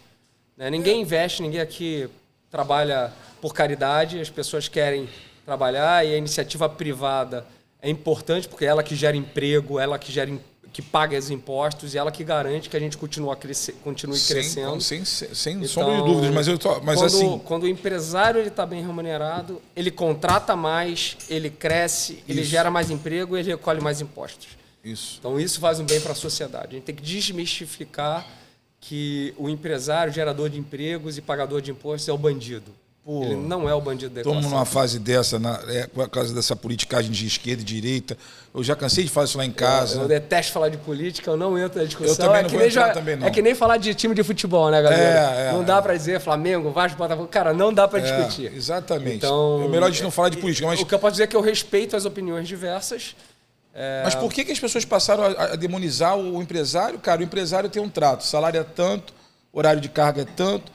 Né? Ninguém investe, ninguém aqui trabalha por caridade, as pessoas querem trabalhar e a iniciativa privada é importante porque é ela que gera emprego, ela que paga os impostos e ela que garante que a gente continue crescendo. Sem sombra de dúvidas, quando o empresário está bem remunerado, ele contrata mais, ele cresce, ele gera mais emprego e ele recolhe mais impostos. Então isso faz um bem para a sociedade. A gente tem que desmistificar que o empresário, gerador de empregos e pagador de impostos é o bandido. Ele não é o bandido da equação. Estamos numa fase dessa, por causa dessa politicagem de esquerda e direita. Eu já cansei de falar isso lá em casa. Eu detesto falar de política, eu não entro na discussão. Eu também não vou entrar também, não. É que nem falar de time de futebol, né, galera? Não dá para dizer Flamengo, Vasco, Botafogo. Cara, não dá para discutir. Exatamente. Então, é melhor a gente não falar de política. Mas... O que eu posso dizer é que eu respeito as opiniões diversas. Mas por que as pessoas passaram a demonizar o empresário? Cara, o empresário tem um trato, o salário é tanto, horário de carga é tanto.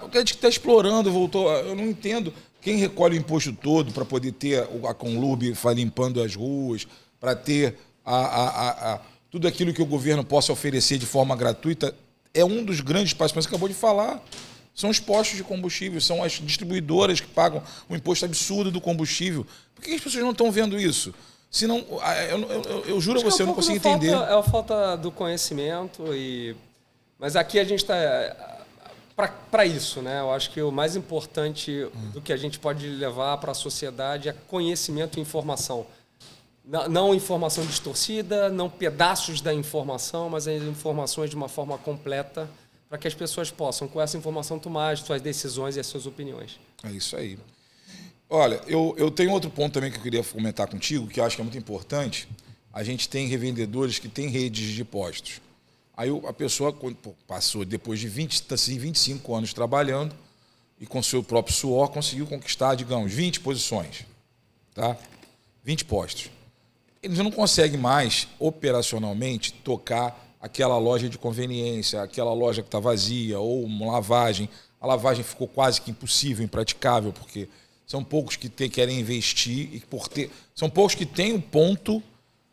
O que a gente está explorando, voltou. Eu não entendo. Quem recolhe o imposto todo para poder ter a Conlurb limpando as ruas, para ter tudo aquilo que o governo possa oferecer de forma gratuita, é um dos grandes passos. Mas você acabou de falar. São os postos de combustível, são as distribuidoras que pagam o imposto absurdo do combustível. Por que as pessoas não estão vendo isso? Senão, eu juro a você, eu não consigo entender. É a falta do conhecimento. Mas aqui a gente está para isso, né? Eu acho que o mais importante do que a gente pode levar para a sociedade é conhecimento e informação. Não informação distorcida, não pedaços da informação, mas as informações de uma forma completa, para que as pessoas possam, com essa informação, tomar as suas decisões e as suas opiniões. É isso aí. Olha, eu tenho outro ponto também que eu queria comentar contigo, que eu acho que é muito importante. A gente tem revendedores que têm redes de postos. Aí a pessoa passou, depois de 25 anos trabalhando, e com seu próprio suor, conseguiu conquistar, digamos, 20 posições. Tá? 20 postos. Eles não conseguem mais, operacionalmente, tocar aquela loja de conveniência, aquela loja que está vazia, ou uma lavagem. A lavagem ficou quase que impossível, impraticável, porque são poucos que querem investir, e são poucos que têm um ponto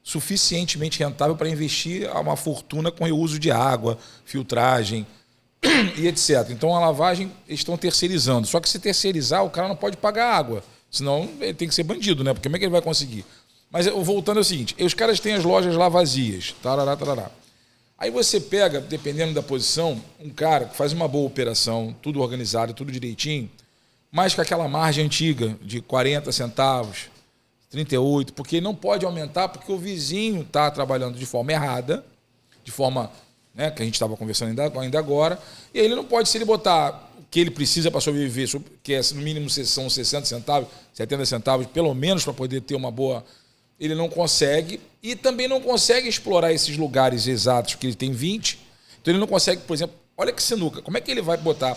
suficientemente rentável para investir uma fortuna com reuso de água, filtragem e etc. Então a lavagem eles estão terceirizando. Só que se terceirizar, o cara não pode pagar água, senão ele tem que ser bandido, né? Porque como é que ele vai conseguir? Mas voltando ao seguinte, os caras têm as lojas lá vazias, tarará, tarará. Aí você pega, dependendo da posição, um cara que faz uma boa operação, tudo organizado, tudo direitinho, mas com aquela margem antiga de 40 centavos, 38, porque ele não pode aumentar porque o vizinho está trabalhando de forma errada, de forma, né, que a gente estava conversando ainda agora, e aí ele não pode, se ele botar o que ele precisa para sobreviver, que é no mínimo são 60 centavos, 70 centavos, pelo menos para poder ter uma boa... Ele não consegue, e também não consegue explorar esses lugares exatos, porque ele tem 20. Então ele não consegue, por exemplo, olha que sinuca, como é que ele vai botar?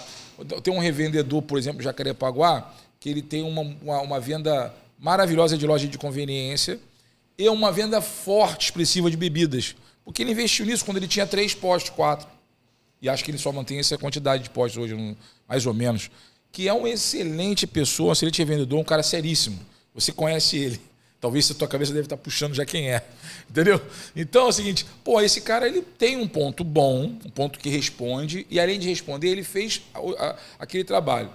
Tem um revendedor, por exemplo, Jacarepaguá, que ele tem uma venda maravilhosa de loja de conveniência e uma venda forte, expressiva de bebidas. Porque ele investiu nisso quando ele tinha 3 postos, 4. E acho que ele só mantém essa quantidade de postos hoje, mais ou menos. Que é uma excelente pessoa, um excelente revendedor, um cara seríssimo. Você conhece ele. Talvez a tua cabeça deve estar puxando já quem é. Entendeu? Então é o seguinte, esse cara ele tem um ponto bom, um ponto que responde, e além de responder, ele fez aquele trabalho.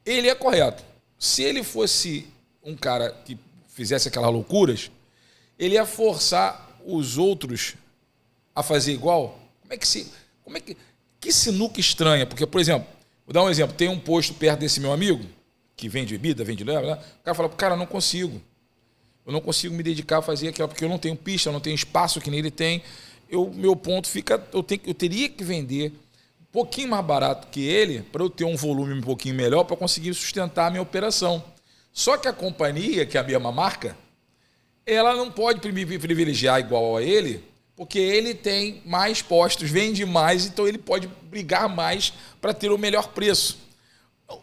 Ele é correto. Se ele fosse um cara que fizesse aquelas loucuras, ele ia forçar os outros a fazer igual. Que sinuca estranha? Porque, por exemplo, vou dar um exemplo, tem um posto perto desse meu amigo, que vende bebida, vende leva, né? O cara fala, cara, eu não consigo. Eu não consigo me dedicar a fazer aquilo, porque eu não tenho pista, eu não tenho espaço que nem ele tem. Meu ponto fica, eu teria que vender um pouquinho mais barato que ele para eu ter um volume um pouquinho melhor para conseguir sustentar a minha operação. Só que a companhia, que é a mesma marca, ela não pode privilegiar igual a ele, porque ele tem mais postos, vende mais, então ele pode brigar mais para ter o melhor preço.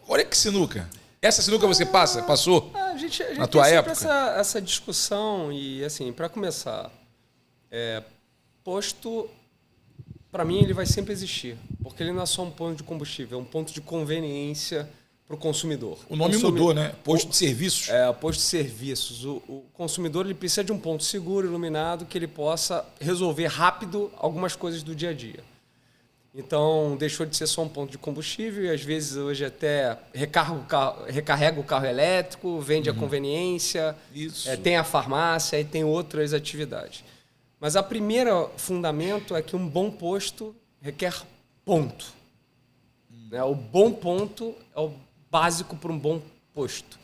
Olha que sinuca. Essa sinuca você passou a gente na tua época? Essa discussão e, assim, para começar, posto, para mim, ele vai sempre existir, porque ele não é só um ponto de combustível, é um ponto de conveniência para o consumidor. O nome mudou, né? Posto de serviços. Posto de serviços. O consumidor ele precisa de um ponto seguro, iluminado, que ele possa resolver rápido algumas coisas do dia a dia. Então, deixou de ser só um ponto de combustível e, às vezes, hoje até recarrega o carro elétrico, vende a conveniência, tem a farmácia e tem outras atividades. Mas o primeiro fundamento é que um bom posto requer ponto. O bom ponto é o básico para um bom posto.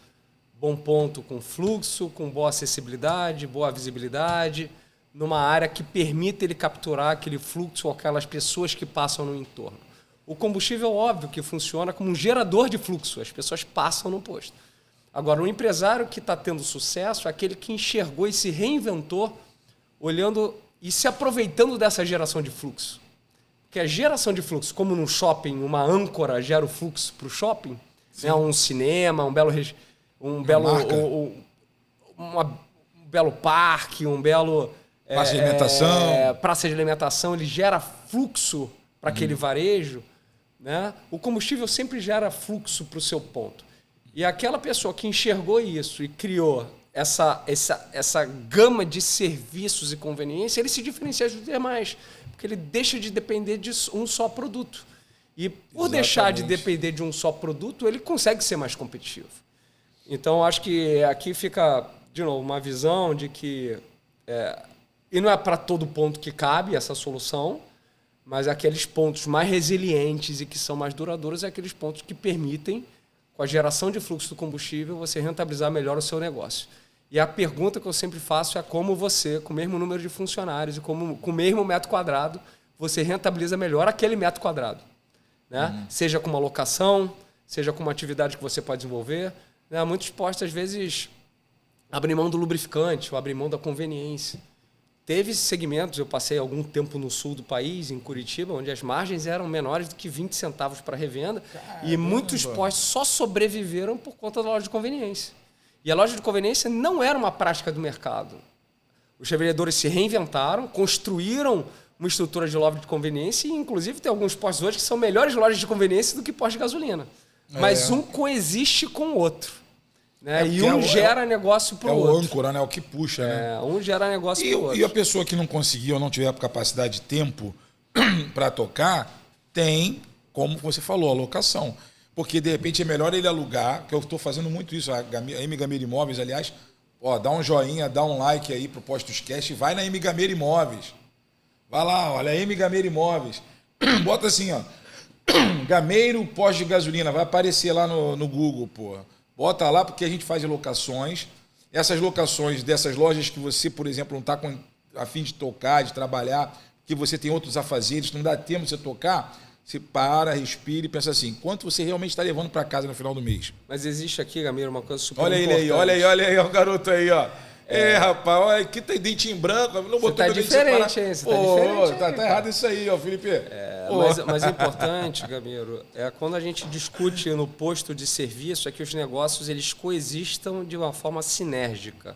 Bom ponto com fluxo, com boa acessibilidade, boa visibilidade, numa área que permita ele capturar aquele fluxo ou aquelas pessoas que passam no entorno. O combustível, óbvio, que funciona como um gerador de fluxo. As pessoas passam no posto. Agora, o empresário que está tendo sucesso é aquele que enxergou e se reinventou olhando e se aproveitando dessa geração de fluxo. Porque a geração de fluxo, como no shopping, uma âncora gera o fluxo para o shopping, né? Um cinema, um belo parque, um belo... praça de alimentação. Praça de alimentação, ele gera fluxo para aquele varejo. né? O combustível sempre gera fluxo para o seu ponto. E aquela pessoa que enxergou isso e criou essa gama de serviços e conveniência, ele se diferencia dos demais, porque ele deixa de depender de um só produto. E por deixar de depender de um só produto, ele consegue ser mais competitivo. Então, acho que aqui fica, de novo, uma visão de que... e não é para todo ponto que cabe essa solução, mas aqueles pontos mais resilientes e que são mais duradouros é aqueles pontos que permitem, com a geração de fluxo do combustível, você rentabilizar melhor o seu negócio. E a pergunta que eu sempre faço é como você, com o mesmo número de funcionários e com o mesmo metro quadrado, você rentabiliza melhor aquele metro quadrado. Né? Seja com uma locação, seja com uma atividade que você pode desenvolver. Né? Muitos postos, às vezes, abrem mão do lubrificante ou abrem mão da conveniência. Teve segmentos, eu passei algum tempo no sul do país, em Curitiba, onde as margens eram menores do que 20 centavos para revenda. Caramba. E muitos postos só sobreviveram por conta da loja de conveniência. E a loja de conveniência não era uma prática do mercado. Os revendedores se reinventaram, construíram uma estrutura de loja de conveniência e, inclusive, tem alguns postos hoje que são melhores lojas de conveniência do que postos de gasolina. Mas um coexiste com o outro. Né? E um gera negócio para o outro. É o âncora, né? O que puxa. Né? Um gera negócio para o outro. E a pessoa que não conseguiu ou não tiver capacidade de tempo para tocar, tem, como você falou, a locação. Porque, de repente, é melhor ele alugar, que eu estou fazendo muito isso, a M Gameira Imóveis, aliás, dá um joinha, dá um like aí pro Postos Cast e vai na M Gameira Imóveis. Vai lá, olha, M Gameira Imóveis. Bota assim, ó, Gameiro Posto de Gasolina, vai aparecer lá no Google, porra. Bota lá, porque a gente faz locações. Essas locações dessas lojas que você, por exemplo, não está a fim de tocar, de trabalhar, que você tem outros afazeres, não dá tempo de você tocar, você para, respira e pensa assim, quanto você realmente está levando para casa no final do mês? Mas existe aqui, Gameiro, uma coisa super importante. Olha aí, o garoto aí, ó. Rapaz, olha, aqui tem dentinho branco, não botou tá diferente, hein? Você tá diferente. Tá errado isso aí, ó, Felipe. Mas o importante, Gameiro, é quando a gente discute no posto de serviço, é que os negócios eles coexistam de uma forma sinérgica.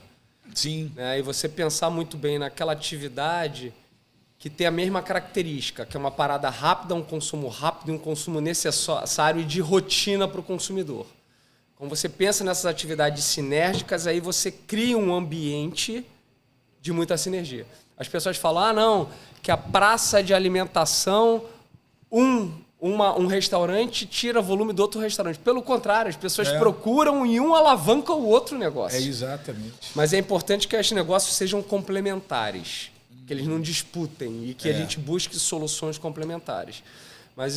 Sim. E você pensar muito bem naquela atividade que tem a mesma característica, que é uma parada rápida, um consumo rápido, um consumo necessário e de rotina para o consumidor. Quando você pensa nessas atividades sinérgicas, aí você cria um ambiente de muita sinergia. As pessoas falam, não, que a praça de alimentação, um restaurante tira volume do outro restaurante. Pelo contrário, as pessoas procuram e um alavanca o outro negócio. Exatamente. Mas é importante que esses negócios sejam complementares, que eles não disputem e que a gente busque soluções complementares. Mas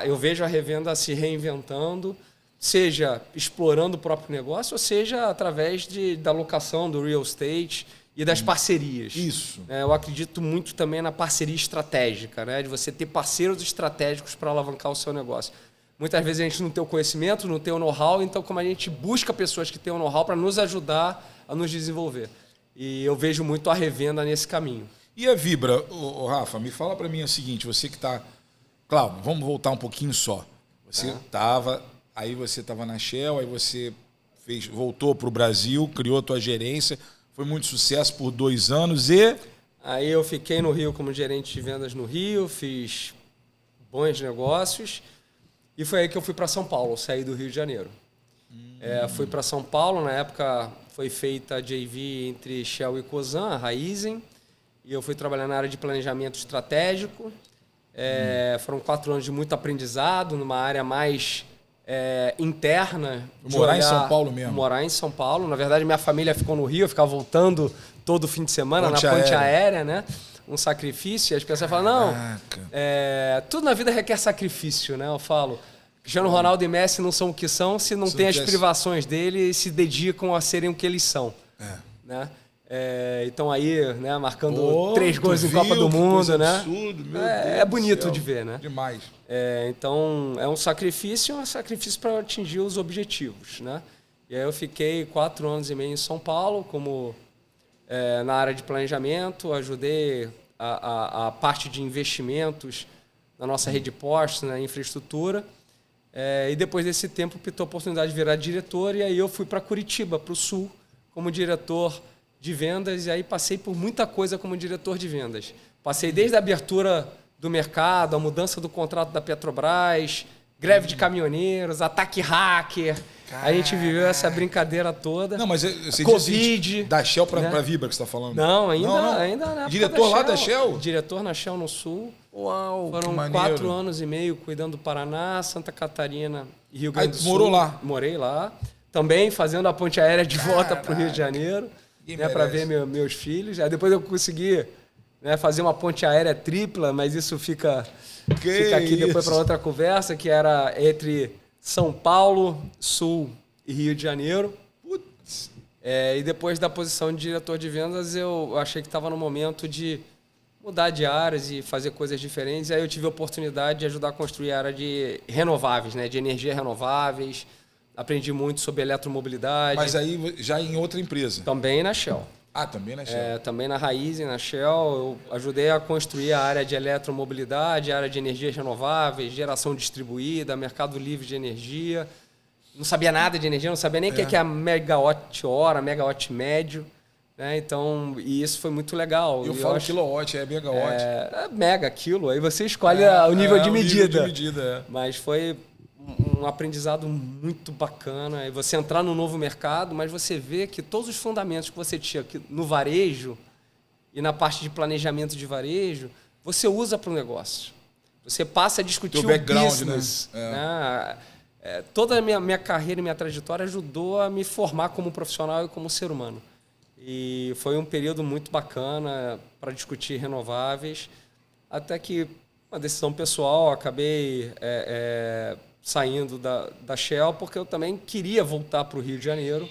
eu vejo a revenda se reinventando, seja explorando o próprio negócio, ou seja através da locação do real estate e das parcerias. Isso. Eu acredito muito também na parceria estratégica, né? De você ter parceiros estratégicos para alavancar o seu negócio. Muitas vezes a gente não tem o conhecimento, não tem o know-how, então como a gente busca pessoas que têm o know-how para nos ajudar a nos desenvolver. E eu vejo muito a revenda nesse caminho. E a Vibra, Rafa, me fala para mim o seguinte, você que está... Claro, vamos voltar um pouquinho só. Você estava... Aí você estava na Shell, aí você voltou para o Brasil, criou a tua gerência, foi muito sucesso por 2 anos e... Aí eu fiquei no Rio como gerente de vendas no Rio, fiz bons negócios e foi aí que eu fui para São Paulo, saí do Rio de Janeiro. Fui para São Paulo, na época foi feita a JV entre Shell e Cosan, a Raizen, e eu fui trabalhar na área de planejamento estratégico. Foram 4 anos de muito aprendizado, numa área mais... interna. Morar em São Paulo mesmo. Morar em São Paulo. Na verdade, minha família ficou no Rio, eu ficava voltando todo fim de semana na ponte aérea, né? Um sacrifício. E as pessoas falam, não, tudo na vida requer sacrifício, né? Eu falo, Cristiano Ronaldo e Messi não são o que são se não tem as privações dele e se dedicam a serem o que eles são. Né? Então aí, né, marcando 3 gols em Copa do Mundo, né? Absurdo, meu é bonito de ver, né? Demais. Então é um sacrifício para atingir os objetivos, né? E aí eu fiquei 4 anos e meio em São Paulo, como na área de planejamento, ajudei a parte de investimentos na nossa rede de postos, na infraestrutura. E depois desse tempo, pintou a oportunidade de virar diretor, e aí eu fui para Curitiba, para o Sul, como diretor de vendas, e aí passei por muita coisa como diretor de vendas. Passei desde a abertura do mercado, a mudança do contrato da Petrobras, greve de caminhoneiros, ataque hacker. A gente viveu essa brincadeira toda. Não, mas você Covid, disse da Shell para né? Vibra que você está falando. Não, ainda na diretor lá da Shell? Diretor na Shell no Sul. Uau, foram 4 anos e meio cuidando do Paraná, Santa Catarina e Rio Grande do Sul. Morou lá? Morei lá. Também fazendo a ponte aérea de volta para o Rio de Janeiro, né, para ver meus filhos. Aí depois eu consegui, né, fazer uma ponte aérea tripla, mas isso fica aqui depois para outra conversa, que era entre São Paulo, Sul e Rio de Janeiro. Putz. E depois da posição de diretor de vendas, eu achei que estava no momento de mudar de áreas e fazer coisas diferentes. Aí eu tive a oportunidade de ajudar a construir a área de renováveis, né, de energia renováveis. Aprendi muito sobre eletromobilidade. Mas aí já em outra empresa? Também na Shell. Ah, também na Shell. Também na Raízen, na Shell. Eu ajudei a construir a área de eletromobilidade, a área de energias renováveis, geração distribuída, mercado livre de energia. Não sabia nada de energia, não sabia nem o que é a megawatt-hora, megawatt médio. Né? Então, e isso foi muito legal. Eu falo quilowatt, é megawatt. É mega, quilo. Aí você escolhe o nível de medida. Mas foi um aprendizado muito bacana. E você entrar no novo mercado, mas você vê que todos os fundamentos que você tinha aqui no varejo e na parte de planejamento de varejo, você usa para o negócio. Você passa a discutir o business. Né? Toda a minha carreira e minha trajetória ajudou a me formar como profissional e como ser humano. E foi um período muito bacana para discutir renováveis, até que uma decisão pessoal, acabei saindo da Shell, porque eu também queria voltar para o Rio de Janeiro.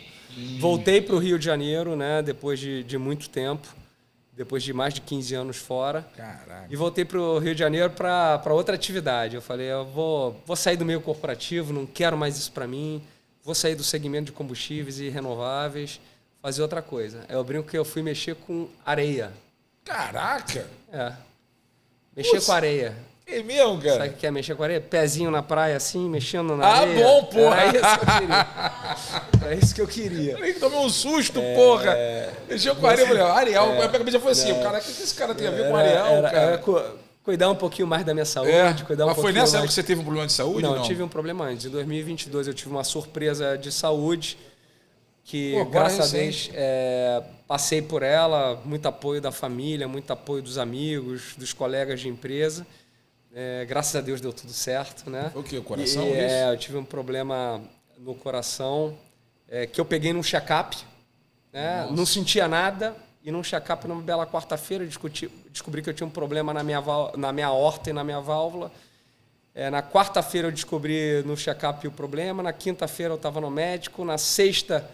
Voltei para o Rio de Janeiro, né, depois de muito tempo, depois de mais de 15 anos fora. Caraca. E voltei para o Rio de Janeiro para outra atividade. Eu falei, eu vou sair do meio corporativo, não quero mais isso para mim, vou sair do segmento de combustíveis e renováveis, fazer outra coisa. Eu brinco que eu fui mexer com areia. Caraca! Mexer com areia. É mesmo, cara? Sabe o que é mexer com areia? Pezinho na praia assim, mexendo na areia. Ah, bom, porra! Era isso que eu queria. Eu tomei um susto, porra! Mexeu com areia, eu falei, Ariel, a cabeça foi assim, o cara, o que esse cara tem a ver com Ariel, cara? Era cuidar um pouquinho mais da minha saúde, cuidar um pouquinho mais. Mas foi nessa época que você teve um problema de saúde? Não, eu tive um problema antes. Em 2022 eu tive uma surpresa de saúde que, graças a Deus, passei por ela, muito apoio da família, muito apoio dos amigos, dos colegas de empresa. Graças a Deus deu tudo certo, né? O quê? O coração? Eu tive um problema no coração que eu peguei num check-up, né? Não sentia nada, e num check-up numa bela quarta-feira descobri que eu tinha um problema na minha aorta e na minha válvula. Na quarta-feira eu descobri no check-up o problema, na quinta-feira eu estava no médico, na sexta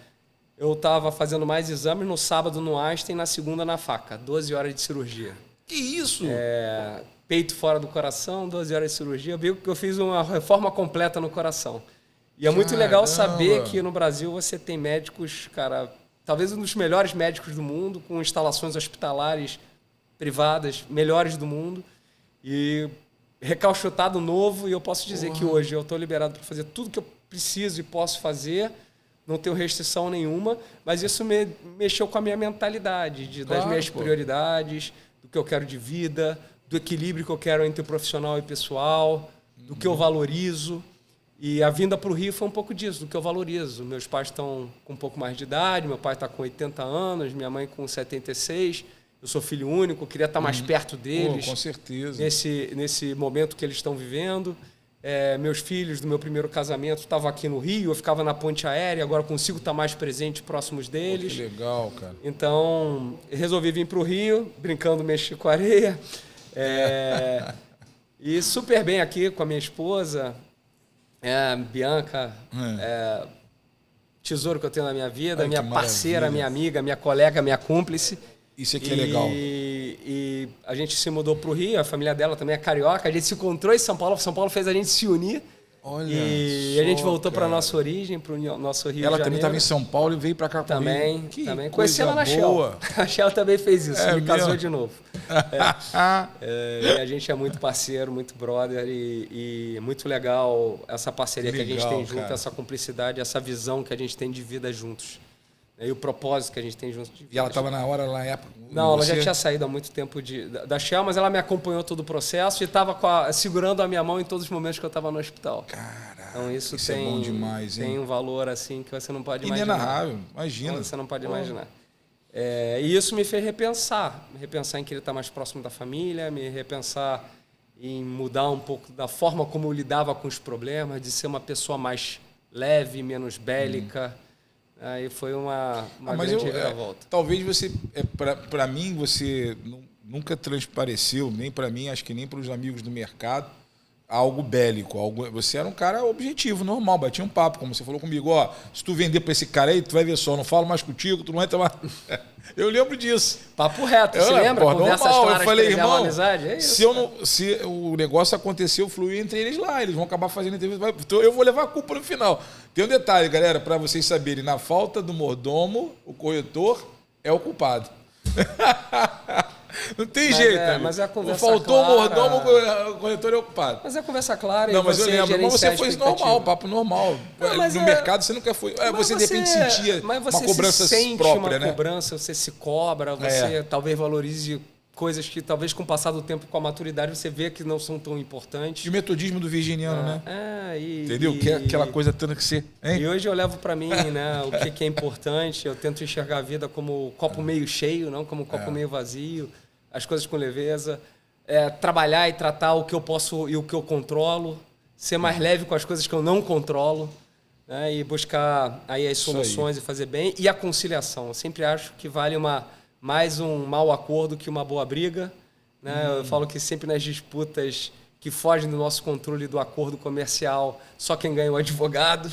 eu estava fazendo mais exames, no sábado no Einstein, na segunda na faca, 12 horas de cirurgia. Que isso? Peito fora do coração, 12 horas de cirurgia. Eu vi que eu fiz uma reforma completa no coração. E é muito legal saber que no Brasil você tem médicos, cara, talvez um dos melhores médicos do mundo, com instalações hospitalares privadas, melhores do mundo. E recalchutado novo, e eu posso dizer que hoje eu estou liberado para fazer tudo que eu preciso e posso fazer, não tenho restrição nenhuma, mas isso mexeu com a minha mentalidade, das minhas prioridades, do que eu quero de vida, do equilíbrio que eu quero entre profissional e pessoal, do que eu valorizo. E a vinda para o Rio foi um pouco disso, do que eu valorizo. Meus pais estão com um pouco mais de idade, meu pai está com 80 anos, minha mãe com 76. Eu sou filho único, queria estar mais perto deles. Com certeza. Nesse momento que eles estão vivendo. Meus filhos do meu primeiro casamento estavam aqui no Rio, eu ficava na ponte aérea, agora consigo estar mais presente próximos deles. Que legal, cara. Então, resolvi vir para o Rio, brincando, mexer com areia. E super bem aqui com a minha esposa, Bianca, tesouro que eu tenho na minha vida, minha parceira, minha amiga, minha colega, minha cúmplice. Isso aqui é legal. E a gente se mudou para o Rio, a família dela também é carioca, a gente se encontrou em São Paulo fez a gente se unir. Olha a gente voltou para a nossa origem, para o nosso Rio de Janeiro. Ela também estava em São Paulo e veio para cá para o Rio. Também. Conheci ela na Shell. A Shell também fez isso, me casou de novo. E a gente é muito parceiro, muito brother e muito legal essa parceria que a gente tem junto, essa cumplicidade, essa visão que a gente tem de vida juntos. E o propósito que a gente tem junto de vida. E ela estava na hora, na época? Não, ela já tinha saído há muito tempo da Shell, mas ela me acompanhou todo o processo e estava segurando a minha mão em todos os momentos que eu estava no hospital. Caraca, então isso é bom demais, hein? Tem um valor assim que você não pode imaginar. Inenarrável, imagina. Você não pode imaginar. E isso me fez repensar em querer estar mais próximo da família, me repensar em mudar um pouco da forma como eu lidava com os problemas, de ser uma pessoa mais leve, menos bélica. Aí foi uma grande reviravolta. Talvez você, para mim, você nunca transpareceu, nem para mim, acho que nem para os amigos do mercado, algo bélico. Você era um cara objetivo, normal, batia um papo, como você falou comigo, ó, se tu vender para esse cara aí, tu vai ver só, não falo mais contigo, tu não entra mais. Eu lembro disso. Papo reto, você lembra? Conversas claras, eu falei, irmão, amizade? É isso, se o negócio aconteceu, fluir entre eles lá, eles vão acabar fazendo entrevista, então eu vou levar a culpa no final. Tem um detalhe, galera, para vocês saberem, na falta do mordomo, o corretor é o culpado. Não tem jeito. Mas é a conversa faltou clara. O mordomo, o corretor é ocupado. Mas é a conversa clara. Não, mas eu lembro. Mas você foi normal, papo normal. Não, no mercado você nunca foi. Você de repente sentia uma cobrança própria, né? Cobrança, você se cobra, você talvez valorize coisas que talvez com o passar do tempo, com a maturidade, você vê que não são tão importantes. E o metodismo do virginiano, né? Entendeu? Que é aquela coisa tendo que ser. Hein? E hoje eu levo para mim, né, o que é importante. Eu tento enxergar a vida como copo meio cheio, não como copo meio vazio. As coisas com leveza, trabalhar e tratar o que eu posso e o que eu controlo, ser mais leve com as coisas que eu não controlo, né, e buscar aí as soluções e fazer bem. E a conciliação. Eu sempre acho que vale mais um mau acordo que uma boa briga. Né? Eu falo que sempre nas disputas que fogem do nosso controle do acordo comercial, só quem ganha é o advogado.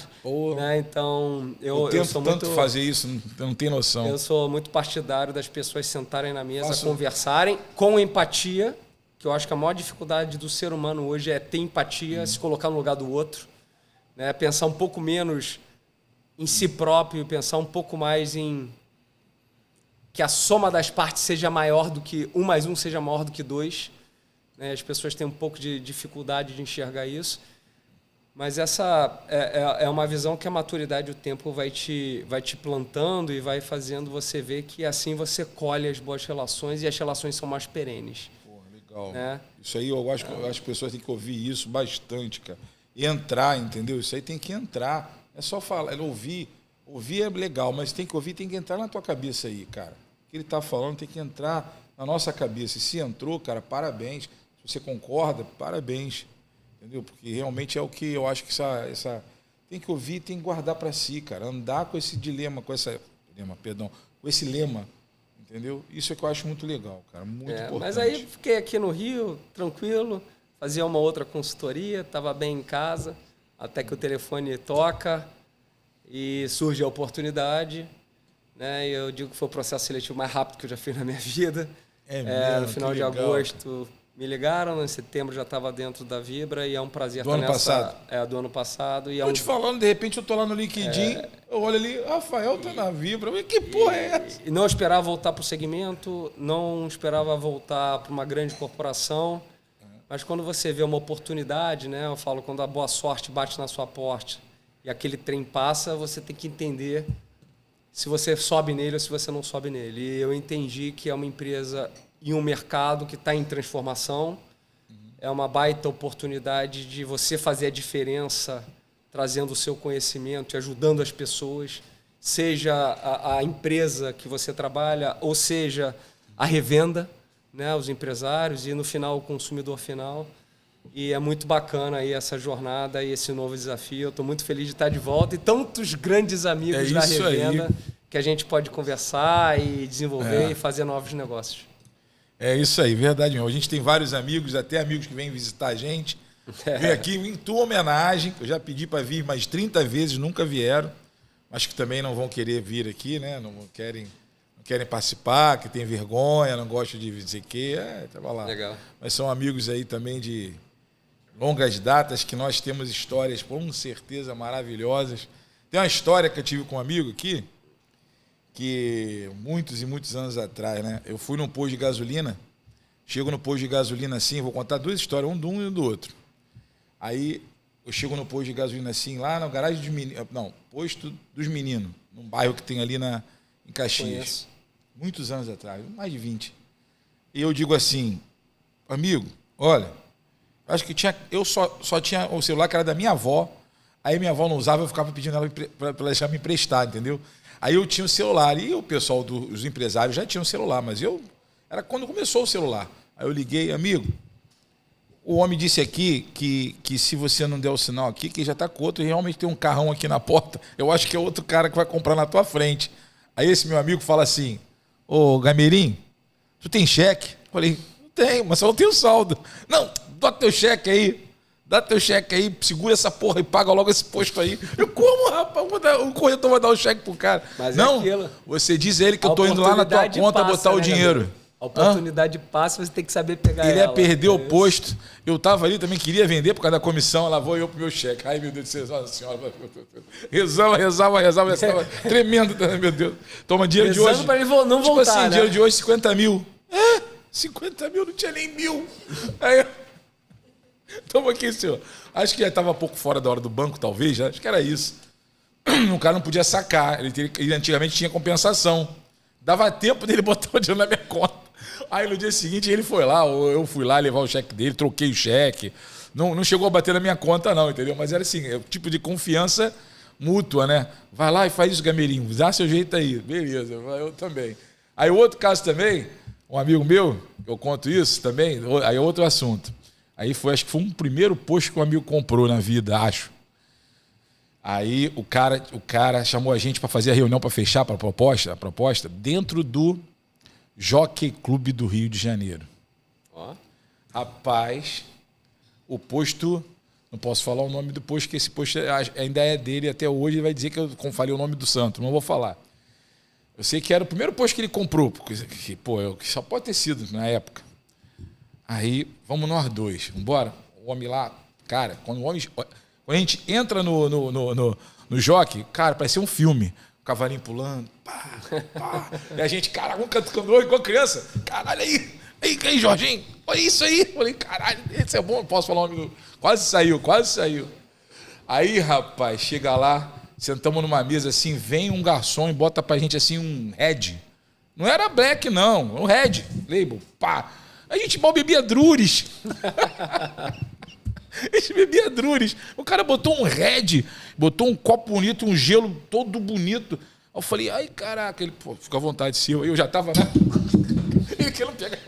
Né? Então, eu sou tanto muito fazer isso, não tem noção. Eu sou muito partidário das pessoas sentarem na mesa, conversarem com empatia, que eu acho que a maior dificuldade do ser humano hoje é ter empatia, se colocar no lugar do outro, né? Pensar um pouco menos em si próprio, pensar um pouco mais em que a soma das partes seja maior do que 1 mais 1 seja maior do que 2. As pessoas têm um pouco de dificuldade de enxergar isso, mas essa é uma visão que a maturidade, o tempo vai te plantando e vai fazendo você ver que assim você colhe as boas relações e as relações são mais perenes. Porra, legal. Né? Isso aí eu acho que as pessoas têm que ouvir isso bastante, cara. E entrar, entendeu? Isso aí tem que entrar. É só falar, ouvir. Ouvir é legal, mas tem que ouvir, tem que entrar na tua cabeça aí, cara. O que ele está falando tem que entrar na nossa cabeça. E se entrou, cara, parabéns. Se você concorda, parabéns, entendeu? Porque realmente é o que eu acho que tem que ouvir, tem que guardar para si, cara. Andar com esse com esse lema, entendeu? Isso é que eu acho muito legal, cara, muito importante. Mas aí fiquei aqui no Rio, tranquilo, fazia uma outra consultoria, estava bem em casa, até que o telefone toca e surge a oportunidade, né? E eu digo que foi o processo seletivo mais rápido que eu já fiz na minha vida. No final de agosto me ligaram, em setembro já estava dentro da Vibra e é um prazer estar nessa... passado? Do ano passado. Estou te falando, de repente eu estou lá no LinkedIn, eu olho ali, Rafael tá na Vibra, que porra é essa? E não esperava voltar para o segmento, não esperava voltar para uma grande corporação, mas quando você vê uma oportunidade, né, eu falo, quando a boa sorte bate na sua porta e aquele trem passa, você tem que entender se você sobe nele ou se você não sobe nele. E eu entendi que é uma empresa e um mercado que está em transformação. É uma baita oportunidade de você fazer a diferença, trazendo o seu conhecimento e ajudando as pessoas, seja a empresa que você trabalha, ou seja a revenda, né, os empresários, e no final o consumidor final. E é muito bacana aí essa jornada e esse novo desafio. Eu estou muito feliz de estar de volta e tantos grandes amigos da revenda que a gente pode conversar e desenvolver e fazer novos negócios. É isso aí, verdade mesmo. A gente tem vários amigos, até amigos que vêm visitar a gente. Vem aqui em tua homenagem, eu já pedi para vir mais 30 vezes, nunca vieram. Acho que também não vão querer vir aqui, né? Não querem participar, que tem vergonha, não gostam de dizer que. Tava lá. Legal. Mas são amigos aí também de longas datas, que nós temos histórias com certeza maravilhosas. Tem uma história que eu tive com um amigo aqui, que muitos e muitos anos atrás, né? Eu fui num posto de gasolina, chego no posto de gasolina assim, vou contar duas histórias, um de um e um do outro. Aí eu chego no posto de gasolina assim, lá na garagem dos meninos, não, posto dos meninos, num bairro que tem ali em Caxias. Conheço. Muitos anos atrás, mais de 20. E eu digo assim, amigo, olha, acho que eu só tinha o celular que era da minha avó, aí minha avó não usava, eu ficava pedindo ela para deixar me emprestar, entendeu? Aí eu tinha o celular, e o pessoal dos empresários já tinha o celular, mas era quando começou o celular. Aí eu liguei, amigo, o homem disse aqui que se você não der o sinal aqui, que já está com outro, e realmente tem um carrão aqui na porta, eu acho que é outro cara que vai comprar na tua frente. Aí esse meu amigo fala assim, ô Gameirinho, tu tem cheque? Eu falei, não tenho, mas só não tenho saldo. Não, dá teu cheque aí, segura essa porra e paga logo esse posto aí. Eu, como, rapaz? O corretor vai dar o cheque pro cara. Mas não, você diz a ele que eu tô indo lá na tua conta botar o dinheiro. A oportunidade passa, você tem que saber pegar ele ela. Ele ia perder o posto. Eu tava ali, também queria vender por causa da comissão. Ela vou eu pro meu cheque. Ai, meu Deus do céu, nossa senhora. Rezava. Tremendo, meu Deus. Toma dinheiro rezando de hoje. Pra ele não tipo voltar, assim, né? dinheiro de hoje, 50 mil. 50 mil, não tinha nem 1.000. Aí toma aqui, senhor. Acho que já estava um pouco fora da hora do banco, talvez. Acho que era isso. O cara não podia sacar. Ele antigamente tinha compensação. Dava tempo dele botar o dinheiro na minha conta. Aí no dia seguinte ele foi lá, ou eu fui lá levar o cheque dele, troquei o cheque. Não chegou a bater na minha conta, não, entendeu? Mas era assim, é o tipo de confiança mútua, né? Vai lá e faz isso, Gameirinho. Dá seu jeito aí. Beleza, eu também. Aí outro caso também, um amigo meu, eu conto isso também, aí é outro assunto. Aí acho que foi um primeiro posto que um amigo comprou na vida, acho. Aí o cara chamou a gente para fazer a reunião para fechar a proposta dentro do Jockey Clube do Rio de Janeiro. Rapaz, o posto, não posso falar o nome do posto, que esse posto ainda é dele até hoje, ele vai dizer que eu falei o nome do santo, não vou falar. Eu sei que era o primeiro posto que ele comprou, porque só pode ter sido na época. Aí, vamos nós dois, vambora. O homem lá, cara, quando a gente entra no jockey, cara, parecia um filme. O cavalinho pulando, pá. E a gente, cara, um cantando igual criança. Caralho, aí, Jorginho, olha isso aí. Falei, caralho, esse é bom, não posso falar o nome do... Quase saiu. Aí, rapaz, chega lá, sentamos numa mesa assim, vem um garçom e bota pra gente assim um Red. Não era Black, não, um Red, label, pá. A gente mal bebia Drures. A gente bebia Drures. O cara botou um Red, botou um copo bonito, um gelo todo bonito. Eu falei, ai, caraca, ele, fica à vontade, seu. Eu já tava, né? Ele que não pega.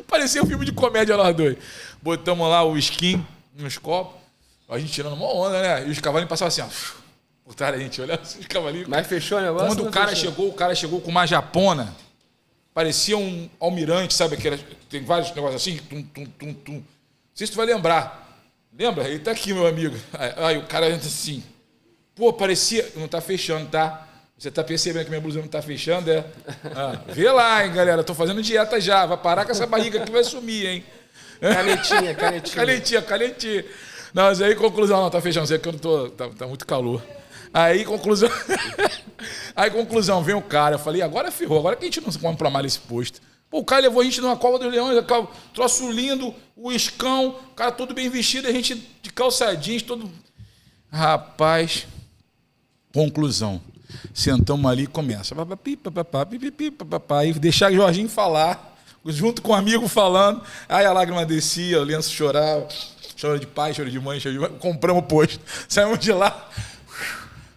Parecia um filme de comédia nós dois. Botamos lá o skin nos copos, a gente tirando uma onda, né? E os cavalinhos passavam assim, ó. Botaram a gente, olha os cavalinhos. Mas fechou o negócio? Quando o cara chegou com uma japona, parecia um almirante, sabe? Tem vários negócios assim, Não sei se tu vai lembrar. Lembra? Ele tá aqui, meu amigo. Aí o cara entra assim. Pô, parecia... Não tá fechando, tá? Você tá percebendo que minha blusa não tá fechando, é? Vê lá, hein, galera. Tô fazendo dieta já. Vai parar com essa barriga que vai sumir, hein? Canetinha. Não, mas aí, conclusão. Não, tá fechando. Sei que eu não tô... Tá muito calor. Aí, conclusão. Vem o cara. Eu falei, agora ferrou. Agora que a gente não compra mais esse posto. Pô, o cara levou a gente numa cova dos leões, troço lindo, o escão, o cara todo bem vestido, a gente de calça jeans, todo... Rapaz, conclusão. Sentamos ali e começa. Aí deixar o Jorginho falar, junto com o amigo falando, aí a lágrima descia, o lenço chorava, choro de pai, choro de mãe, compramos o posto. Saímos de lá...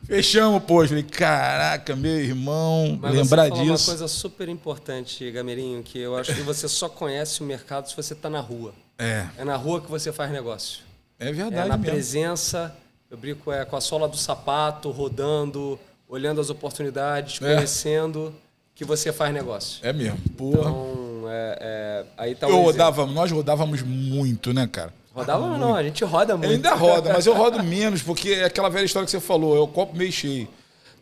Fechamos, pô. Falei, caraca, meu irmão, mas lembrar você falou disso. Uma coisa super importante, Gameirinho, que eu acho que você só conhece o mercado se você está na rua. É na rua que você faz negócio. É verdade na mesmo. Presença, eu brinco com a sola do sapato, rodando, olhando as oportunidades, conhecendo, que você faz negócio. É mesmo, porra. Então, aí tá nós rodávamos muito, né, cara? Rodava não, a gente roda muito. Eu ainda roda, mas eu rodo menos, porque é aquela velha história que você falou, é o copo meio cheio.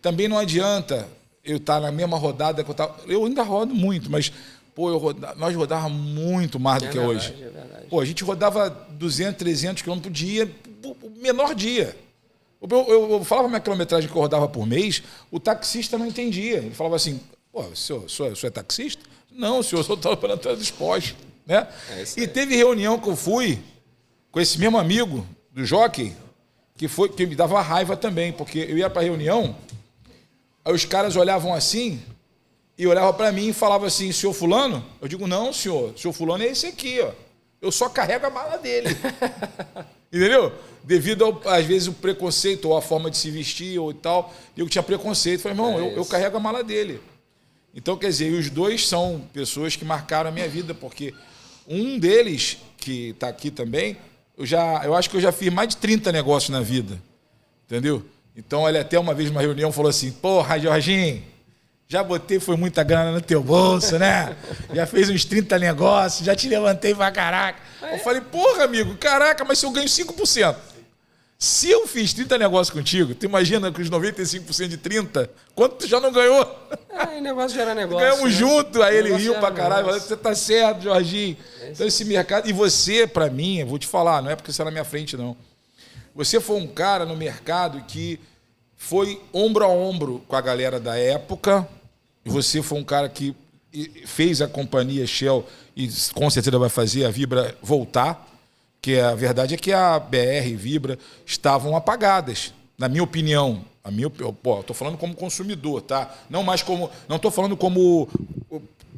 Também não adianta eu estar na mesma rodada que eu estava... Eu ainda rodo muito, mas pô, nós rodávamos muito mais do que hoje. É verdade. Pô, a gente rodava 200, 300 km por dia, o menor dia. Eu falava a minha quilometragem que eu rodava por mês, o taxista não entendia. Ele falava assim, pô, o senhor é taxista? Não, senhor, eu só estava para entrar dos postos. Né? E teve reunião que eu fui com esse mesmo amigo do jockey, que me dava raiva também, porque eu ia para a reunião, aí os caras olhavam assim, e olhava para mim e falava assim, senhor fulano? Eu digo, não, senhor fulano é esse aqui, ó. Eu só carrego a mala dele. Entendeu? Devido, às vezes, o preconceito ou a forma de se vestir ou tal. Eu tinha preconceito. Falei, irmão, eu carrego a mala dele. Então, quer dizer, os dois são pessoas que marcaram a minha vida, porque um deles, que está aqui também, eu acho que eu já fiz mais de 30 negócios na vida. Entendeu? Então, ele até uma vez numa reunião falou assim, porra, Jorginho, já botei, foi muita grana no teu bolso, né? Já fez uns 30 negócios, já te levantei pra caraca. Eu falei, porra, amigo, caraca, mas se eu ganho 5%. Se eu fiz 30 negócios contigo, tu imagina que os 95% de 30, quanto tu já não ganhou? Negócio gera negócio. Ganhamos, né? Junto, aí ele riu pra caralho, falou, você tá certo, Jorginho. Então esse mercado, e você, pra mim, eu vou te falar, não é porque você é na minha frente, não. Você foi um cara no mercado que foi ombro a ombro com a galera da época, e você foi um cara que fez a companhia Shell e com certeza vai fazer a Vibra voltar, que a verdade é que a BR e Vibra estavam apagadas, na minha opinião. Estou falando como consumidor, tá? Não estou falando como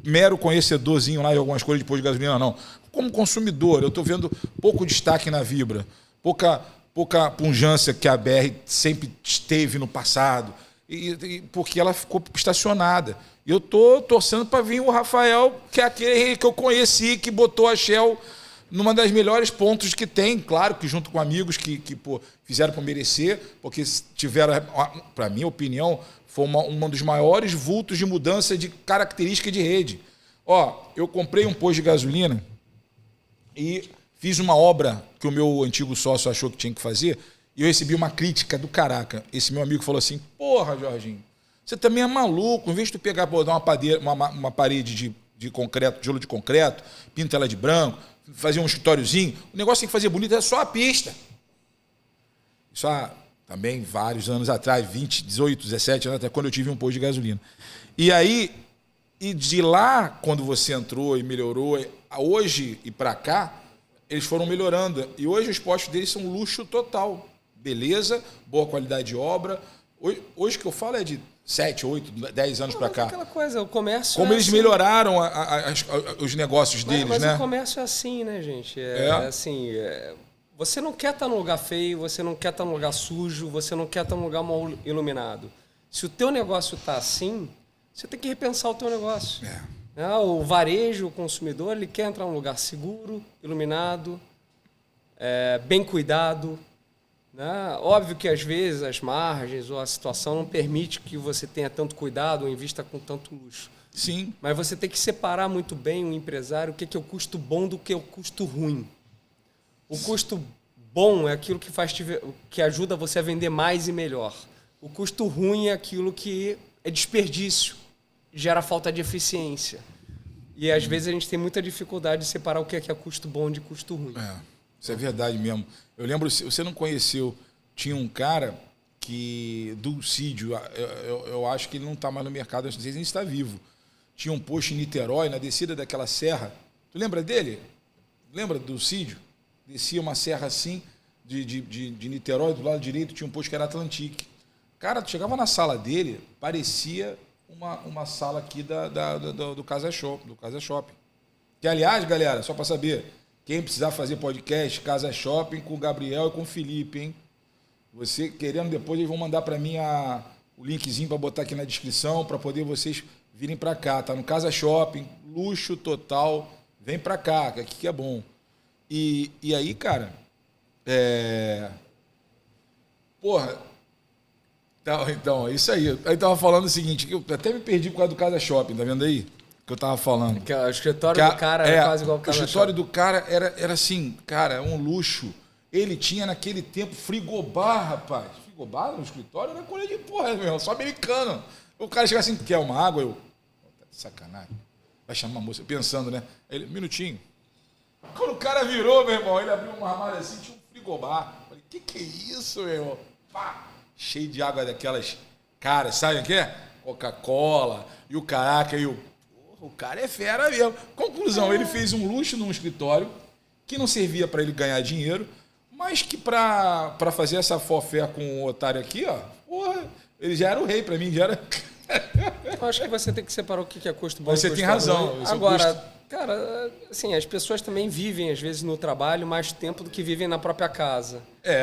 mero conhecedorzinho lá de algumas coisas de posto de gasolina, não. Como consumidor, eu estou vendo pouco destaque na Vibra, pouca pujança que a BR sempre esteve no passado, porque ela ficou estacionada. E eu estou torcendo para vir o Rafael, que é aquele que eu conheci, que botou a Shell numa das melhores pontos que tem, claro que junto com amigos que fizeram para merecer, porque tiveram, para minha opinião, foi um dos maiores vultos de mudança de característica de rede. Eu comprei um posto de gasolina e fiz uma obra que o meu antigo sócio achou que tinha que fazer, e eu recebi uma crítica do caraca. Esse meu amigo falou assim, porra, Jorginho, você também é maluco, em vez de tu pegar, dar uma parede de concreto, tijolo de concreto, pinta ela de branco, fazer um escritóriozinho, o negócio tem que fazer bonito, é só a pista. Isso há também vários anos atrás, 20, 18, 17 anos até quando eu tive um posto de gasolina. E aí, de lá, quando você entrou e melhorou, hoje e para cá, eles foram melhorando. E hoje os postos deles são luxo total. Beleza, boa qualidade de obra. Hoje que eu falo é de 7, 8, 10 anos para cá. Aquela coisa, o comércio como eles assim, melhoraram os negócios deles, mas né? Mas o comércio é assim, né, gente? Assim, você não quer estar num lugar feio, você não quer estar num lugar sujo, você não quer estar num lugar mal iluminado. Se o teu negócio está assim, você tem que repensar o teu negócio. O varejo, o consumidor, ele quer entrar num lugar seguro, iluminado, bem cuidado. Né? Óbvio que às vezes as margens ou a situação não permite que você tenha tanto cuidado ou invista com tanto luxo. Sim. Mas você tem que separar muito bem o empresário, o que é o custo bom do que é o custo ruim. O custo bom é aquilo que ajuda você a vender mais e melhor. O custo ruim é aquilo que é desperdício, gera falta de eficiência. E às vezes a gente tem muita dificuldade de separar o que é custo bom de custo ruim. Isso é verdade mesmo. Eu lembro, você não conheceu, tinha um cara que, Dulcídio, eu acho que ele não está mais no mercado, não sei se ele está vivo. Tinha um posto em Niterói, na descida daquela serra. Tu lembra dele? Lembra do Dulcídio? Descia uma serra assim, de Niterói, do lado direito tinha um posto que era Atlantique. Cara, tu chegava na sala dele, parecia uma sala aqui do Casa Shopping. Que, aliás, galera, só para saber, quem precisar fazer podcast, Casa Shopping, com o Gabriel e com o Felipe, hein? Você querendo, depois eles vão mandar para mim o linkzinho para botar aqui na descrição, para poder vocês virem para cá. Tá no Casa Shopping, luxo total. Vem para cá, que aqui que é bom. E aí, cara, porra, então, é isso aí. Aí tava falando o seguinte, que eu até me perdi por causa do Casa Shopping, tá vendo aí? Que eu tava falando. Que o escritório do cara era quase igual ao Casa Shopping. O escritório do cara era assim, cara, um luxo. Ele tinha naquele tempo frigobar, rapaz. Frigobar no escritório era coisa de porra, meu, só americano. O cara chegava assim, quer uma água? Eu, tá de sacanagem. Vai chamar a moça, pensando, né? Ele, minutinho. Quando o cara virou, meu irmão, ele abriu um armário assim, tinha um frigobar. Falei, que é isso, meu irmão? Pá, cheio de água daquelas caras, sabe o que é? Coca-Cola, e o caraca, e o cara é fera mesmo. Conclusão, ele fez um luxo num escritório que não servia para ele ganhar dinheiro, mas que para fazer essa fofé com o otário aqui, ó, porra, ele já era o rei para mim, já era... Eu acho que você tem que separar o que é custo bom e Você custo tem razão. ruim. Agora, cara, assim, as pessoas também vivem, às vezes, no trabalho mais tempo do que vivem na própria casa.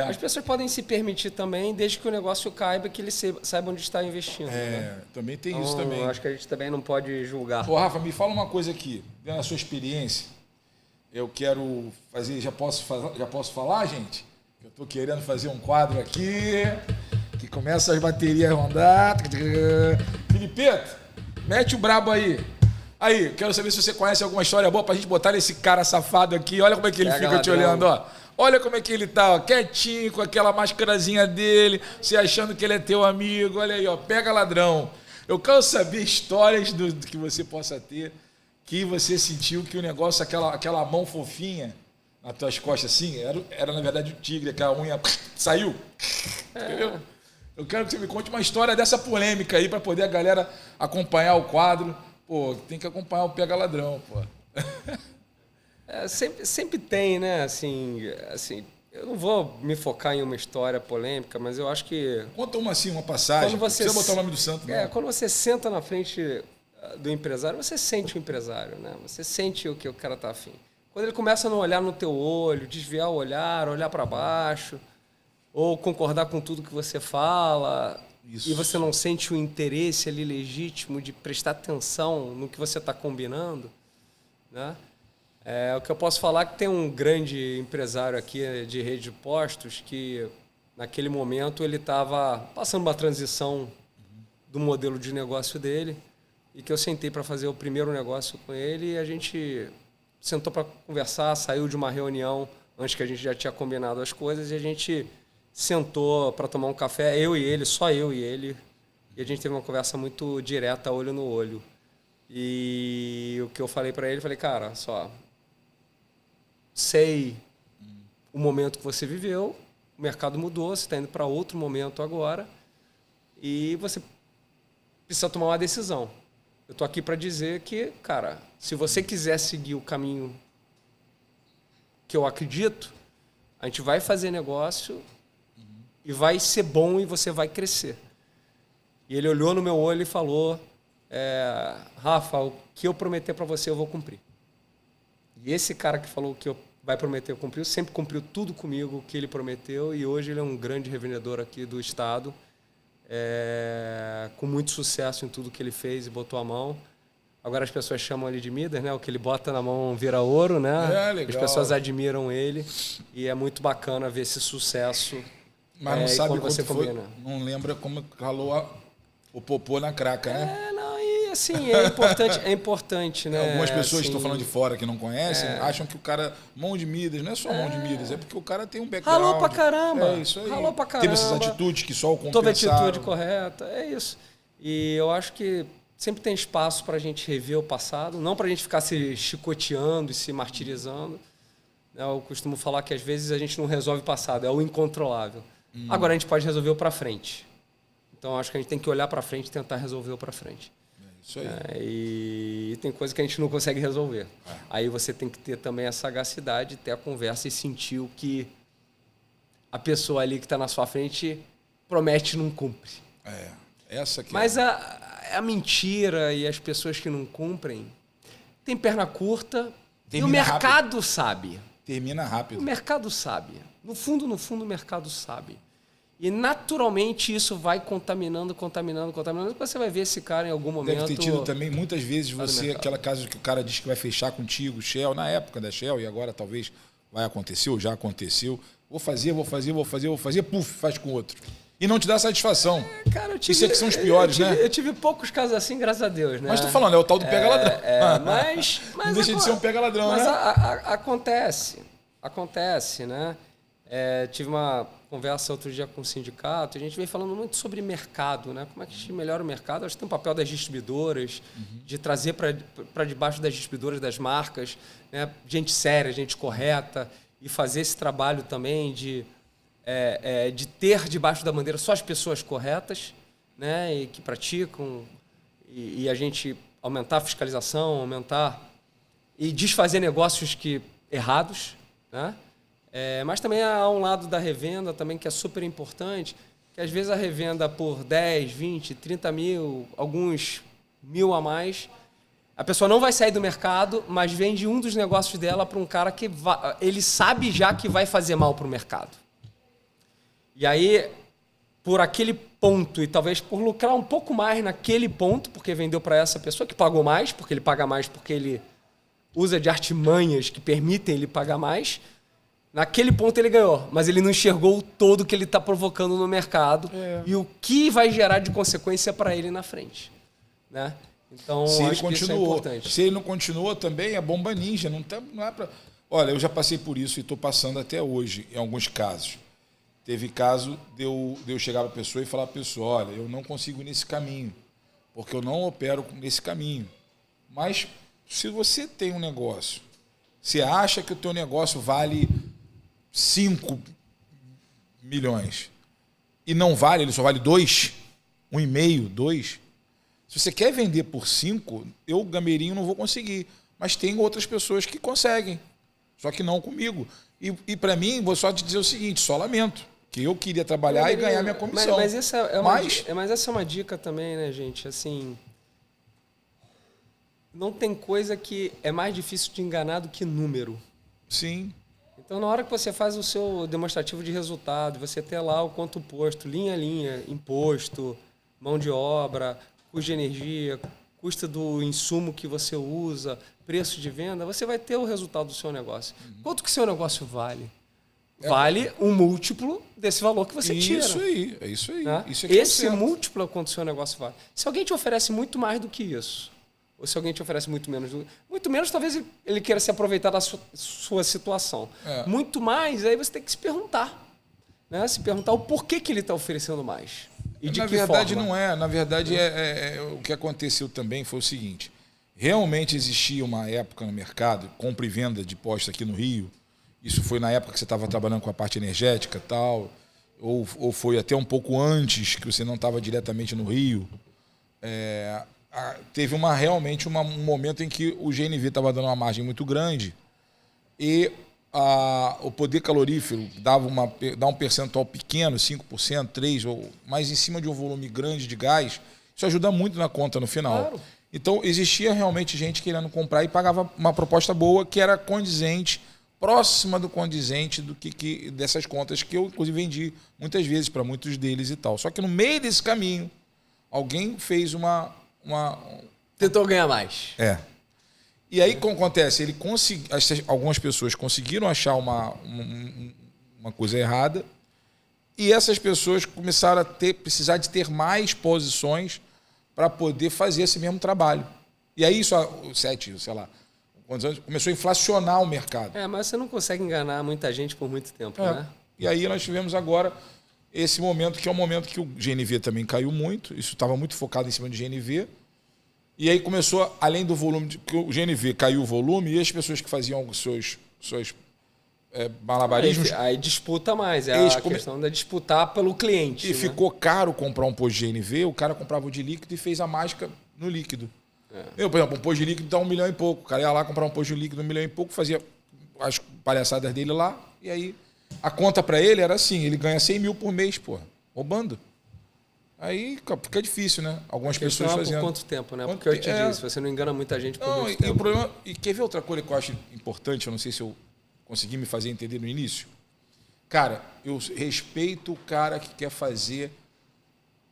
As pessoas podem se permitir também, desde que o negócio caiba, que eles saibam onde está investindo. Né? Também tem isso também. Acho que a gente também não pode julgar. Ô, Rafa, me fala uma coisa aqui. Vendo a sua experiência, eu quero fazer... Já posso falar, gente? Eu estou querendo fazer um quadro aqui, que começa as baterias a rondar. Felipeto, mete o brabo aí. Aí, quero saber se você conhece alguma história boa pra gente botar esse cara safado aqui. Olha como é que ele fica te olhando, ó. Olha como é que ele tá, ó, quietinho, com aquela máscarazinha dele, você achando que ele é teu amigo. Olha aí, ó, pega ladrão. Eu quero saber histórias do que você possa ter, que você sentiu que o negócio, aquela mão fofinha nas tuas costas assim, era na verdade o tigre, aquela unha saiu. Entendeu? Eu quero que você me conte uma história dessa polêmica aí, pra poder a galera acompanhar o quadro. Pô, tem que acompanhar o Pega Ladrão, pô. Sempre tem, né? Assim, eu não vou me focar em uma história polêmica, mas eu acho que... Conta uma passagem. Não precisa botar o nome do santo, não. Quando você senta na frente do empresário, você sente o empresário, né? Você sente o que o cara tá afim. Quando ele começa a não olhar no teu olho, desviar o olhar para baixo, ou concordar com tudo que você fala... Isso. E você não sente o interesse ali legítimo de prestar atenção no que você está combinando, né? O que eu posso falar é que tem um grande empresário aqui de rede de postos que, naquele momento, ele estava passando uma transição do modelo de negócio dele e que eu sentei para fazer o primeiro negócio com ele e a gente sentou para conversar, saiu de uma reunião antes que a gente já tinha combinado as coisas e a gente... sentou para tomar um café, eu e ele, só eu e ele, e a gente teve uma conversa muito direta, olho no olho. E o que eu falei para ele, falei, cara, sei o momento que você viveu, o mercado mudou, você está indo para outro momento agora, e você precisa tomar uma decisão. Eu estou aqui para dizer que, cara, se você quiser seguir o caminho que eu acredito, a gente vai fazer negócio... e vai ser bom e você vai crescer. E ele olhou no meu olho e falou, Rafa, o que eu prometer para você eu vou cumprir. E esse cara que falou que eu vai prometer eu cumprir, sempre cumpriu tudo comigo o que ele prometeu e hoje ele é um grande revendedor aqui do estado, com muito sucesso em tudo que ele fez e botou a mão. Agora as pessoas chamam ele de Midas, né? O que ele bota na mão vira ouro, né? Legal. As pessoas admiram ele e é muito bacana ver esse sucesso. Mas não sabe quando você foi, combina. não lembra como ralou o popô na craca, né? E assim, é importante, né? Algumas pessoas assim, que estão falando de fora, que não conhecem, acham que o cara, mão de Midas, não é só mão de Midas, é porque o cara tem um background. Ralou pra caramba. É isso aí. Ralou pra caramba. Teve essas atitudes que só o compensaram. Teve a atitude correta, é isso. E eu acho que sempre tem espaço pra gente rever o passado, não pra gente ficar se chicoteando e se martirizando. Eu costumo falar que às vezes a gente não resolve o passado, é o incontrolável. Agora a gente pode resolver o para frente. Então acho que a gente tem que olhar para frente e tentar resolver o para frente. Isso aí. E tem coisa que a gente não consegue resolver. Aí você tem que ter também a sagacidade, ter a conversa e sentir o que a pessoa ali que está na sua frente promete e não cumpre. Essa aqui. Mas a mentira e as pessoas que não cumprem tem perna curta e o mercado sabe. Termina rápido. O mercado sabe. No fundo, o mercado sabe. E, naturalmente, isso vai contaminando. Você vai ver esse cara em algum momento... Deve ter tido também, muitas vezes, você... Aquela casa que o cara diz que vai fechar contigo, Shell, na época da Shell, e agora talvez vai acontecer, ou já aconteceu. Vou fazer, puf, faz com outro. E não te dá satisfação. Cara, isso é que são os piores, né? Eu tive poucos casos assim, graças a Deus, né? Mas tô falando, é o tal do pega-ladrão. Mas não deixa de ser um pega-ladrão, né? Mas acontece, né? Tive uma conversa outro dia com o sindicato, a gente vem falando muito sobre mercado, né? Como é que a gente melhora o mercado? Acho que tem um papel das distribuidoras, de trazer para debaixo das distribuidoras, das marcas, né? Gente séria, gente correta, e fazer esse trabalho também de ter debaixo da bandeira só as pessoas corretas, né? E que praticam, e a gente aumentar a fiscalização, e desfazer negócios errados, né? Mas também há um lado da revenda também que é super importante, que às vezes a revenda por 10, 20, 30 mil, alguns 1.000 a mais. A pessoa não vai sair do mercado, mas vende um dos negócios dela para um cara que ele sabe já que vai fazer mal para o mercado. E aí, por aquele ponto, e talvez por lucrar um pouco mais naquele ponto, porque vendeu para essa pessoa que pagou mais, porque ele paga mais porque ele usa de artimanhas que permitem ele pagar mais, naquele ponto ele ganhou, mas ele não enxergou o todo que ele está provocando no mercado e o que vai gerar de consequência para ele na frente. Né? Então, se ele acho que isso é importante. Se ele não continuou também, é bomba ninja. Não é pra... Olha, eu já passei por isso e estou passando até hoje, em alguns casos. Teve caso de eu chegar para a pessoa e falar para a pessoa, olha, eu não consigo ir nesse caminho, porque eu não opero nesse caminho. Mas se você tem um negócio, você acha que o teu negócio vale 5 milhões e não vale, ele só vale 2, 1,5, 2. Se você quer vender por 5, eu, gameirinho, não vou conseguir. Mas tem outras pessoas que conseguem, só que não comigo. E para mim, vou só te dizer o seguinte, só lamento. Que eu queria trabalhar e ganhar minha comissão. Mas essa é uma dica também, né, gente? Assim, não tem coisa que é mais difícil de enganar do que número. Sim. Então, na hora que você faz o seu demonstrativo de resultado, você tem lá o quanto posto, linha a linha, imposto, mão de obra, custo de energia, custo do insumo que você usa, preço de venda, você vai ter o resultado do seu negócio. Quanto que o seu negócio vale? Vale um múltiplo desse valor que você tira. Isso aí, é isso aí. Né? Isso Esse múltiplo é quanto o seu negócio vale. Se alguém te oferece muito mais do que isso, ou se alguém te oferece muito menos, talvez ele queira se aproveitar da sua situação. Muito mais, aí você tem que se perguntar. Né? Se perguntar o porquê que ele está oferecendo mais. E de que verdade forma. não é. Na verdade, o que aconteceu também foi o seguinte. Realmente existia uma época no mercado, compra e venda de postos aqui no Rio. Isso foi na época que você estava trabalhando com a parte energética e tal, ou foi até um pouco antes, que você não estava diretamente no Rio. Teve realmente um momento em que o GNV estava dando uma margem muito grande e o poder calorífero dá um percentual pequeno, 5%, 3%, mas em cima de um volume grande de gás, isso ajuda muito na conta no final. Claro. Então, existia realmente gente querendo comprar e pagava uma proposta boa que era condizente, próxima do condizente dessas contas que eu, inclusive, vendi muitas vezes para muitos deles e tal. Só que no meio desse caminho, alguém fez tentou ganhar mais. E aí, o que acontece? Algumas pessoas conseguiram achar uma coisa errada e essas pessoas começaram a precisar de ter mais posições para poder fazer esse mesmo trabalho. E aí, isso há 7, sei lá, quantos anos, começou a inflacionar o mercado. Mas você não consegue enganar muita gente por muito tempo, né? E aí nós tivemos agora esse momento, que é um momento que o GNV também caiu muito, isso estava muito focado em cima de GNV, e aí começou, além do volume, que o GNV caiu o volume, e as pessoas que faziam os seus malabarismos... Aí disputa mais, a questão da disputar pelo cliente. E ficou caro comprar um posto de GNV, o cara comprava o de líquido e fez a mágica no líquido. Por exemplo, um posto de líquido dá 1 milhão e pouco. O cara ia lá comprar um posto de líquido 1 milhão e pouco, fazia as palhaçadas dele lá, e aí a conta para ele era assim, ele ganha 100 mil por mês, roubando. Aí fica difícil, né? Algumas pessoas fazendo... Por quanto tempo, né? Porque eu te disse, você não engana muita gente por muito tempo. O problema, e quer ver outra coisa que eu acho importante, eu não sei se eu consegui me fazer entender no início? Cara, eu respeito o cara que quer fazer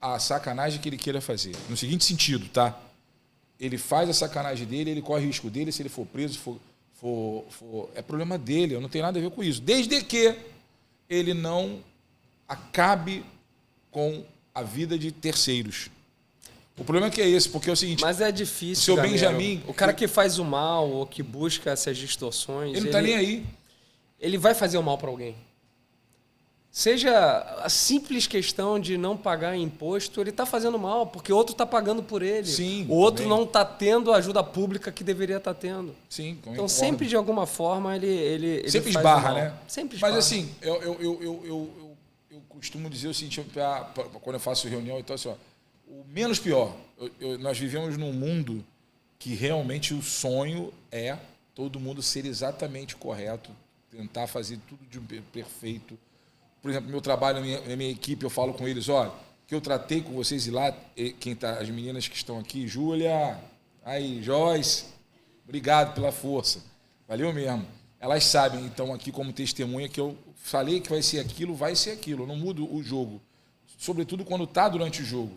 a sacanagem que ele queira fazer. No seguinte sentido, tá? Ele faz a sacanagem dele, ele corre o risco dele, se ele for preso, é problema dele, eu não tenho nada a ver com isso. Desde que ele não acabe com a vida de terceiros. O problema é que é esse, porque é o seguinte... Mas é difícil, seu Benjamin... O cara que faz o mal ou que busca essas distorções... Ele não está nem aí. Ele vai fazer o mal para alguém. Seja a simples questão de não pagar imposto, ele está fazendo mal, porque o outro está pagando por ele. Sim, o outro não está tendo a ajuda pública que deveria estar tendo. Sim, então, sempre, de alguma forma, ele sempre faz esbarra, mal. né? Sempre esbarra. Mas, assim, eu costumo dizer o seguinte, quando eu faço reunião, então, assim, o menos pior. Nós vivemos num mundo que realmente o sonho é todo mundo ser exatamente correto, tentar fazer tudo de perfeito. Por exemplo, meu trabalho, na minha equipe, eu falo com eles, olha, que eu tratei com vocês e lá, as meninas que estão aqui, Júlia, aí, Joyce, obrigado pela força. Valeu mesmo. Elas sabem, então, aqui como testemunha, que eu falei que vai ser aquilo. Eu não mudo o jogo. Sobretudo quando está durante o jogo.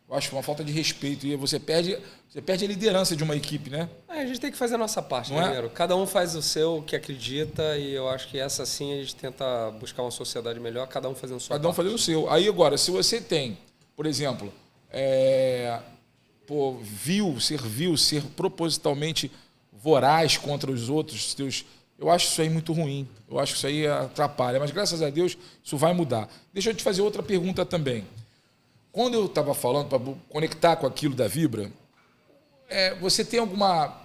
Eu acho uma falta de respeito. E você perde a liderança de uma equipe, né? A gente tem que fazer a nossa parte, não primeiro. É? Cada um faz o seu, que acredita, e eu acho que essa sim a gente tenta buscar uma sociedade melhor, cada um fazendo o seu. Cada um fazendo o seu. Aí agora, se você tem, por exemplo, ser propositalmente voraz contra os outros, eu acho isso aí muito ruim. Eu acho que isso aí atrapalha. Mas, graças a Deus, isso vai mudar. Deixa eu te fazer outra pergunta também. Quando eu estava falando, para conectar com aquilo da Vibra, você tem alguma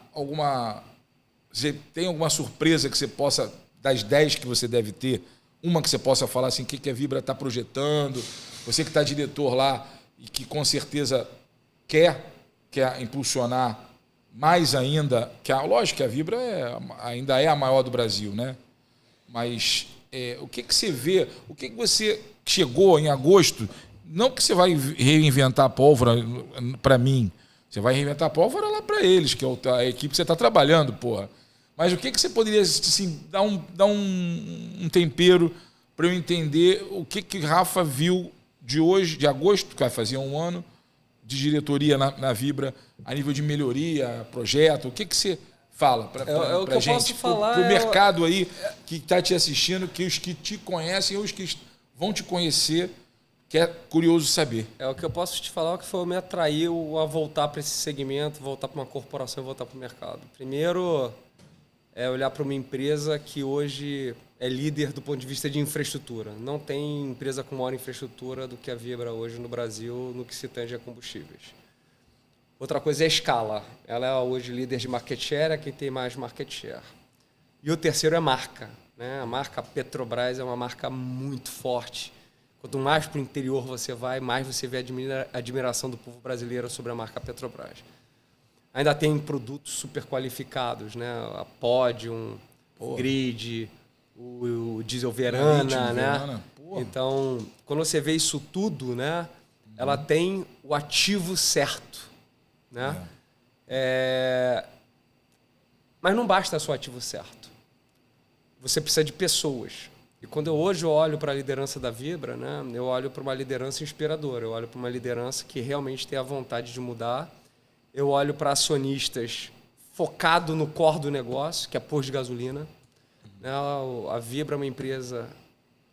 surpresa que você possa, das 10 que você deve ter, uma que você possa falar assim, o que a Vibra está projetando? Você que está diretor lá e que com certeza quer impulsionar mais ainda, lógico que a Vibra ainda é a maior do Brasil, né? Mas o que você vê, o que você chegou em agosto, não que você vai reinventar a pólvora para mim, você vai reinventar a pólvora lá para eles, que é a equipe que você está trabalhando, porra. Mas o que você poderia assim, dar um tempero para eu entender o que Rafa viu de agosto, que vai fazer um ano, de diretoria na Vibra, a nível de melhoria, projeto, o que você fala para a gente, para o mercado aí que está te assistindo, que os que te conhecem e os que vão te conhecer, que é curioso saber. O que eu posso te falar é o que me atraiu a voltar para esse segmento, voltar para uma corporação e voltar para o mercado. Primeiro, olhar para uma empresa que hoje é líder do ponto de vista de infraestrutura. Não tem empresa com maior infraestrutura do que a Vibra hoje no Brasil, no que se tange a combustíveis. Outra coisa é a escala. Ela é hoje líder de market share, é quem tem mais market share. E o terceiro é marca, né? A marca Petrobras é uma marca muito forte. Quanto mais para o interior você vai, mais você vê a admiração do povo brasileiro sobre a marca Petrobras. Ainda tem produtos super qualificados, né? A Podium, Grid, o Diesel Verana, né? Então, quando você vê isso tudo, né? Ela tem o ativo certo, né? Mas não basta só o ativo certo. Você precisa de pessoas. E quando hoje eu olho para a liderança da Vibra, né? Eu olho para uma liderança inspiradora. Eu olho para uma liderança que realmente tem a vontade de mudar. Eu olho para acionistas focado no core do negócio, que é posto de gasolina. A Vibra é uma empresa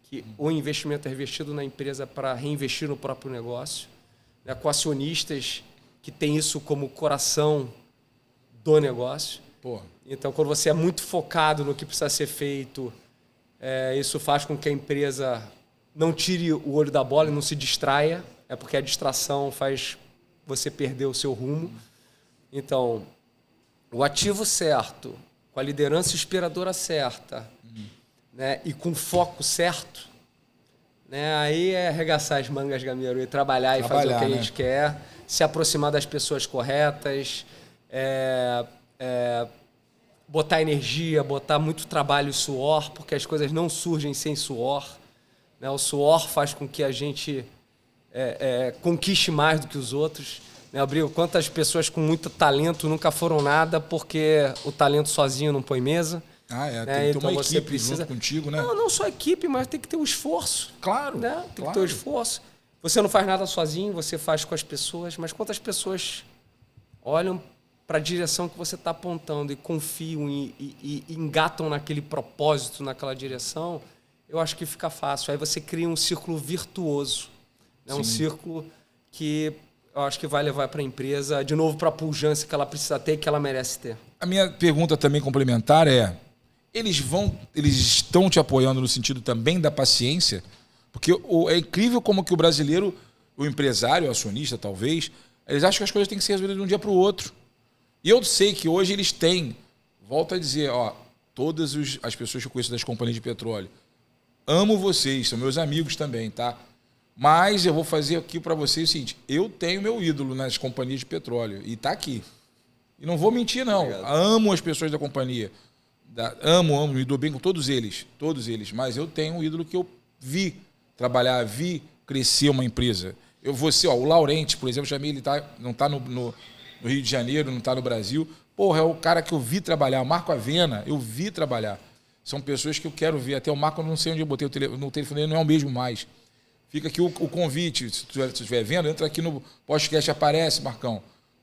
que o investimento é reinvestido na empresa para reinvestir no próprio negócio, né? Com acionistas que têm isso como coração do negócio. Então, quando você é muito focado no que precisa ser feito, isso faz com que a empresa não tire o olho da bola e não se distraia, porque a distração faz você perder o seu rumo. Então, o ativo certo, com a liderança inspiradora certa, né, e com foco certo, né, aí é arregaçar as mangas, Gamero, e trabalhar e fazer o que a gente quer, se aproximar das pessoas corretas, botar energia, botar muito trabalho e suor, porque as coisas não surgem sem suor, né? O suor faz com que a gente conquiste mais do que os outros. Né, Abril? Quantas pessoas com muito talento nunca foram nada porque o talento sozinho não põe mesa. Né? Tem que ter uma equipe junto contigo, né? Não só equipe, mas tem que ter um esforço. Claro. Né? Tem que ter um esforço. Você não faz nada sozinho, você faz com as pessoas, mas quantas pessoas olham para a direção que você está apontando e confiam e engatam naquele propósito, naquela direção, eu acho que fica fácil. Aí você cria um círculo virtuoso, né? Um círculo que eu acho que vai levar para a empresa, de novo, para a pujança que ela precisa ter e que ela merece ter. A minha pergunta também complementar eles estão te apoiando no sentido também da paciência? Porque é incrível como que o brasileiro, o empresário, o acionista talvez, eles acham que as coisas têm que ser resolvidas de um dia para o outro. E eu sei que hoje eles têm, volto a dizer, todas as pessoas que eu conheço das companhias de petróleo, amo vocês, são meus amigos também, tá? Mas eu vou fazer aqui para vocês o seguinte, eu tenho meu ídolo nas companhias de petróleo e está aqui. E não vou mentir, não. Obrigado. Amo as pessoas da companhia. Amo, me dou bem com todos eles, mas eu tenho um ídolo que eu vi trabalhar, vi crescer uma empresa. O Laurente, por exemplo, chamei, ele não está no Rio de Janeiro, não está no Brasil. Porra, é o cara que eu vi trabalhar. O Marco Avena, eu vi trabalhar. São pessoas que eu quero ver. Até o Marco, eu não sei onde eu botei no telefone dele, não é o mesmo mais. Fica aqui o convite. Se tu estiver vendo, entra aqui no podcast, aparece, Marcão.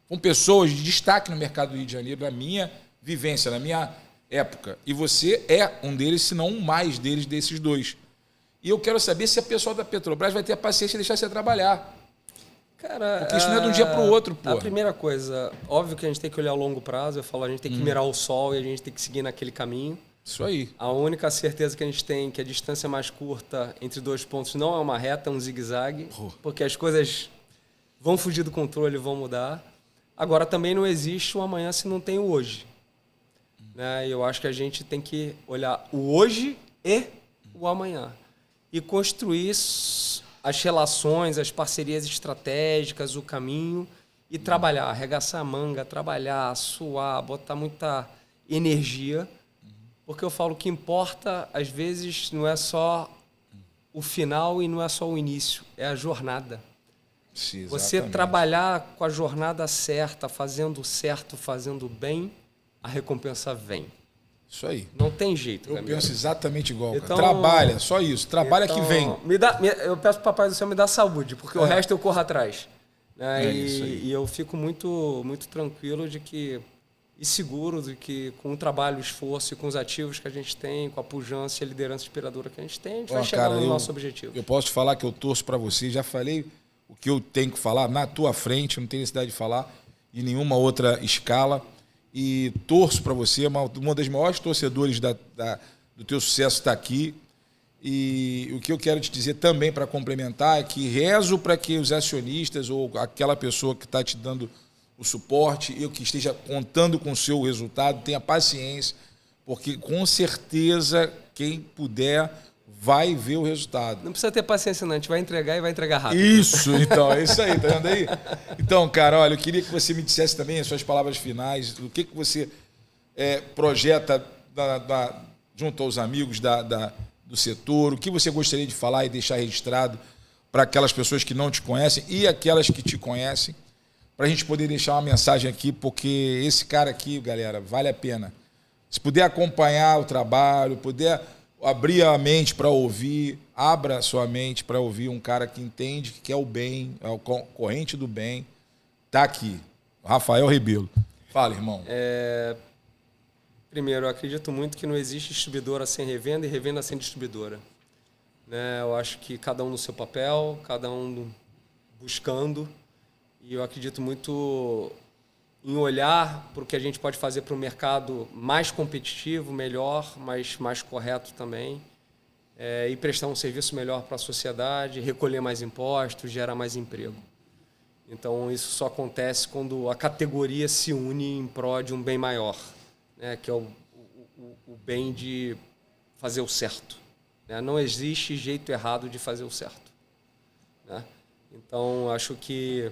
Com pessoas de destaque no mercado do Rio de Janeiro, na minha vivência, na minha época. E você é um deles, se não um mais deles, desses dois. E eu quero saber se a pessoa da Petrobras vai ter a paciência de deixar você trabalhar. Cara, porque isso não é de um dia para o outro, pô. A primeira coisa, óbvio que a gente tem que olhar a longo prazo. Eu falo, a gente tem que mirar o sol e a gente tem que seguir naquele caminho. Isso aí. A única certeza que a gente tem é que a distância mais curta entre 2 pontos não é uma reta, é um zigue-zague. Porque as coisas vão fugir do controle, vão mudar. Agora, também não existe o amanhã se não tem o hoje. Né? Eu acho que a gente tem que olhar o hoje e o amanhã. E construir as relações, as parcerias estratégicas, o caminho, e trabalhar, arregaçar a manga, trabalhar, suar, botar muita energia, porque eu falo que importa, às vezes, não é só o final e não é só o início, é a jornada. Sim, você trabalhar com a jornada certa, fazendo certo, fazendo bem, a recompensa vem. Isso aí. Não tem jeito. Eu penso exatamente igual. Então, trabalha, só isso. Trabalha que vem. Eu peço para o Papai do Céu me dar saúde, porque o resto eu corro atrás. Né? Isso aí. E eu fico muito, muito tranquilo de que, e seguro de que com o trabalho, o esforço e com os ativos que a gente tem, com a pujança e a liderança inspiradora que a gente tem, a gente vai chegar no nosso objetivo. Eu posso te falar que eu torço para você. Já falei o que eu tenho que falar na tua frente, não tenho necessidade de falar em nenhuma outra escala. E torço para você, uma das maiores torcedores do teu sucesso está aqui. E o que eu quero te dizer também para complementar é que rezo para que os acionistas ou aquela pessoa que está te dando o suporte, eu que esteja contando com o seu resultado, tenha paciência, porque com certeza quem puder vai ver o resultado. Não precisa ter paciência não, a gente vai entregar e vai entregar rápido. Isso, então, é isso aí, tá vendo aí? Então, cara, olha, eu queria que você me dissesse também as suas palavras finais, o que você projeta junto aos amigos do setor, o que você gostaria de falar e deixar registrado para aquelas pessoas que não te conhecem e aquelas que te conhecem, para a gente poder deixar uma mensagem aqui, porque esse cara aqui, galera, vale a pena. Se puder acompanhar o trabalho, puder abrir a mente para ouvir, abra a sua mente para ouvir um cara que entende que quer o bem, é o corrente do bem, está aqui. Rafael Rebelo. Fala, irmão. Primeiro, eu acredito muito que não existe distribuidora sem revenda e revenda sem distribuidora. Né? Eu acho que cada um no seu papel, cada um buscando, e eu acredito muito em olhar para o que a gente pode fazer para o mercado mais competitivo, melhor, mas mais correto também, e prestar um serviço melhor para a sociedade, recolher mais impostos, gerar mais emprego. Então, isso só acontece quando a categoria se une em prol de um bem maior, né, que é o bem de fazer o certo. Né? Não existe jeito errado de fazer o certo. Né? Então, acho que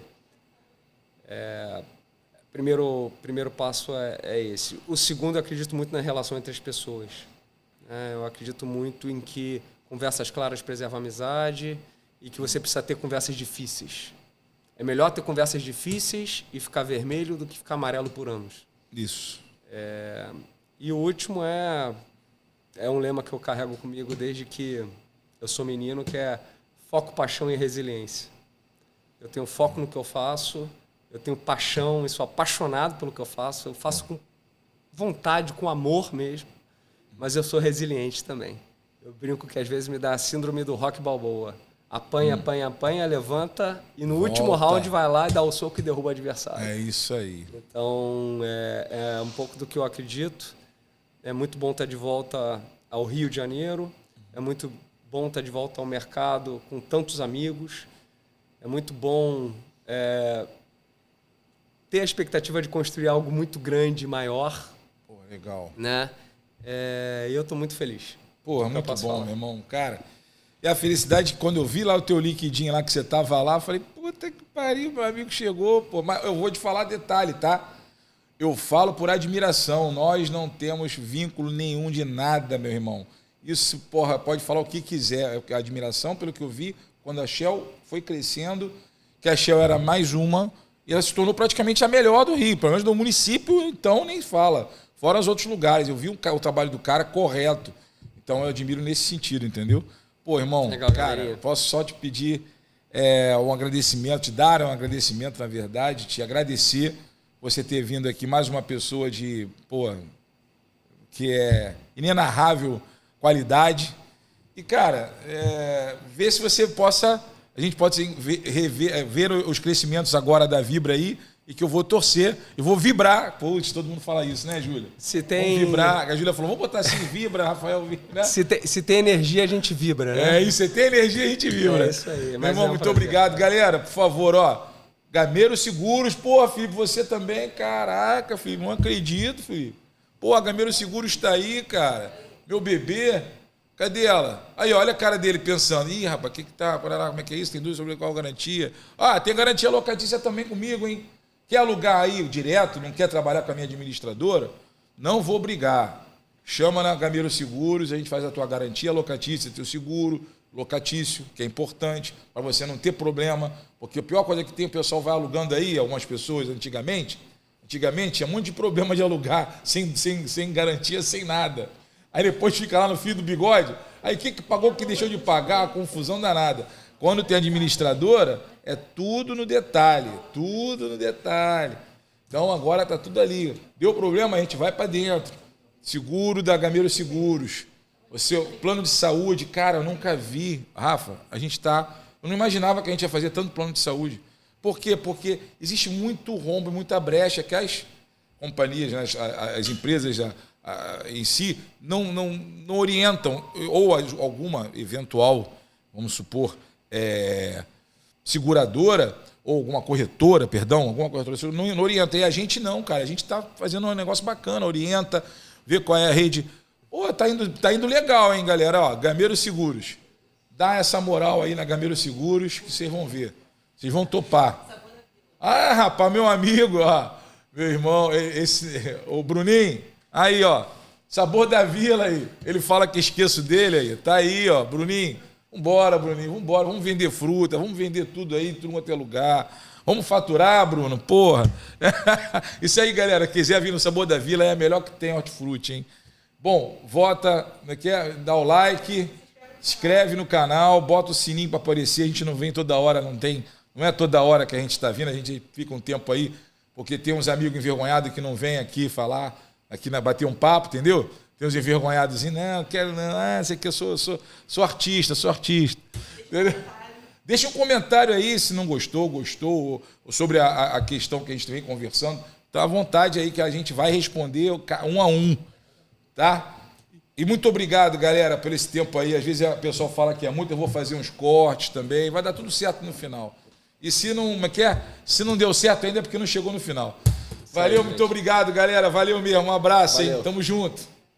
o primeiro passo é esse. O segundo, eu acredito muito na relação entre as pessoas. Eu acredito muito em que conversas claras preservam a amizade e que você precisa ter conversas difíceis. É melhor ter conversas difíceis e ficar vermelho do que ficar amarelo por anos. Isso. E o último é um lema que eu carrego comigo desde que eu sou menino, que é foco, paixão e resiliência. Eu tenho foco no que eu faço, eu tenho paixão e sou apaixonado pelo que eu faço com vontade, com amor mesmo, mas eu sou resiliente também. Eu brinco que às vezes me dá a síndrome do Rocky Balboa. Apanha, apanha, levanta e no último round vai lá e dá o soco e derruba o adversário. É isso aí. Então, é um pouco do que eu acredito. É muito bom estar de volta ao Rio de Janeiro. É muito bom estar de volta ao mercado com tantos amigos. É muito bom ter a expectativa de construir algo muito grande, maior. Pô, legal. Né? E eu estou muito feliz. Pô, muito bom, meu irmão. Cara, e a felicidade que quando eu vi lá o teu LinkedIn lá que você tava lá, eu falei, puta que pariu, meu amigo chegou. Pô, mas eu vou te falar detalhe, tá? Eu falo por admiração. Nós não temos vínculo nenhum de nada, meu irmão. Isso, porra, pode falar o que quiser. Admiração pelo que eu vi quando a Shell foi crescendo que a Shell era mais uma, e ela se tornou praticamente a melhor do Rio, pelo menos do município, então nem fala. Fora os outros lugares. Eu vi o trabalho do cara correto. Então eu admiro nesse sentido, entendeu? Pô, irmão, legal, cara, posso só te pedir um agradecimento, te dar um agradecimento, na verdade, te agradecer você ter vindo aqui, mais uma pessoa que é inenarrável qualidade. E, cara, ver se você a gente pode ver os crescimentos agora da Vibra aí, e que eu vou torcer, eu vou vibrar. Putz, todo mundo fala isso, né, Júlia? Vamos vibrar. A Júlia falou, vamos botar assim, vibra, Rafael, vibra. Se tem energia, a gente vibra, né? É isso, se tem energia, a gente vibra. É isso aí. Meu irmão, muito obrigado. Galera, por favor, Gameiro Seguros, Felipe, você também, caraca, Felipe, não acredito, Felipe. Gameiro Seguros está aí, cara. Meu bebê, cadê ela? Aí, olha a cara dele pensando, ih, rapaz, que tá, como é que é isso? Tem dúvida sobre qual garantia? Tem garantia locatícia também comigo, hein? Quer alugar aí direto, não quer trabalhar com a minha administradora? Não vou brigar. Chama na Gameiro Seguros, a gente faz a tua garantia locatícia, teu seguro locatício, que é importante, para você não ter problema, porque a pior coisa que tem, o pessoal vai alugando aí, algumas pessoas antigamente tinha um monte de problema de alugar, sem garantia, sem nada. Aí depois fica lá no fio do bigode, aí quem que pagou, que deixou de pagar, a confusão danada. Quando tem administradora, é tudo no detalhe, tudo no detalhe. Então agora está tudo ali. Deu problema, a gente vai para dentro. Seguro da Gameiro Seguros. O plano de saúde, cara, eu nunca vi. Rafa, eu não imaginava que a gente ia fazer tanto plano de saúde. Por quê? Porque existe muito rombo, muita brecha que as companhias, né, as empresas em si não orientam, ou alguma eventual, vamos supor, seguradora, ou alguma corretora não orienta. E a gente não, cara. A gente está fazendo um negócio bacana, orienta, vê qual é a rede. Tá indo legal, hein, galera? Gameiro Seguros. Dá essa moral aí na Gameiro Seguros que vocês vão ver. Vocês vão topar. Rapaz, meu amigo, meu irmão, o Bruninho, aí, Sabor da Vila aí. Ele fala que esqueço dele aí. Tá aí, Bruninho. Vambora, Bruninho, vambora. Vamos vender fruta, vamos vender tudo aí, tudo quanto é lugar. Vamos faturar, Bruno, porra. Isso aí, galera, quiser vir no Sabor da Vila, é a melhor que tem hortifruti, hein? Bom, vota, dá o like, inscreve no canal, bota o sininho para aparecer. A gente não vem toda hora, não é toda hora que a gente está vindo, a gente fica um tempo aí, porque tem uns amigos envergonhados que não vêm aqui falar, bater um papo, entendeu? Tem uns envergonhados assim, não, quero, não, sei que eu sou artista, Entendeu? Deixa um comentário aí se não gostou, ou sobre a questão que a gente vem conversando. Tá à vontade aí que a gente vai responder um a um, tá? E muito obrigado, galera, por esse tempo aí. Às vezes o pessoal fala que é muito, eu vou fazer uns cortes também, vai dar tudo certo no final. E se não deu certo ainda é porque não chegou no final. Valeu, muito obrigado, galera. Valeu mesmo, um abraço, hein? Tamo junto.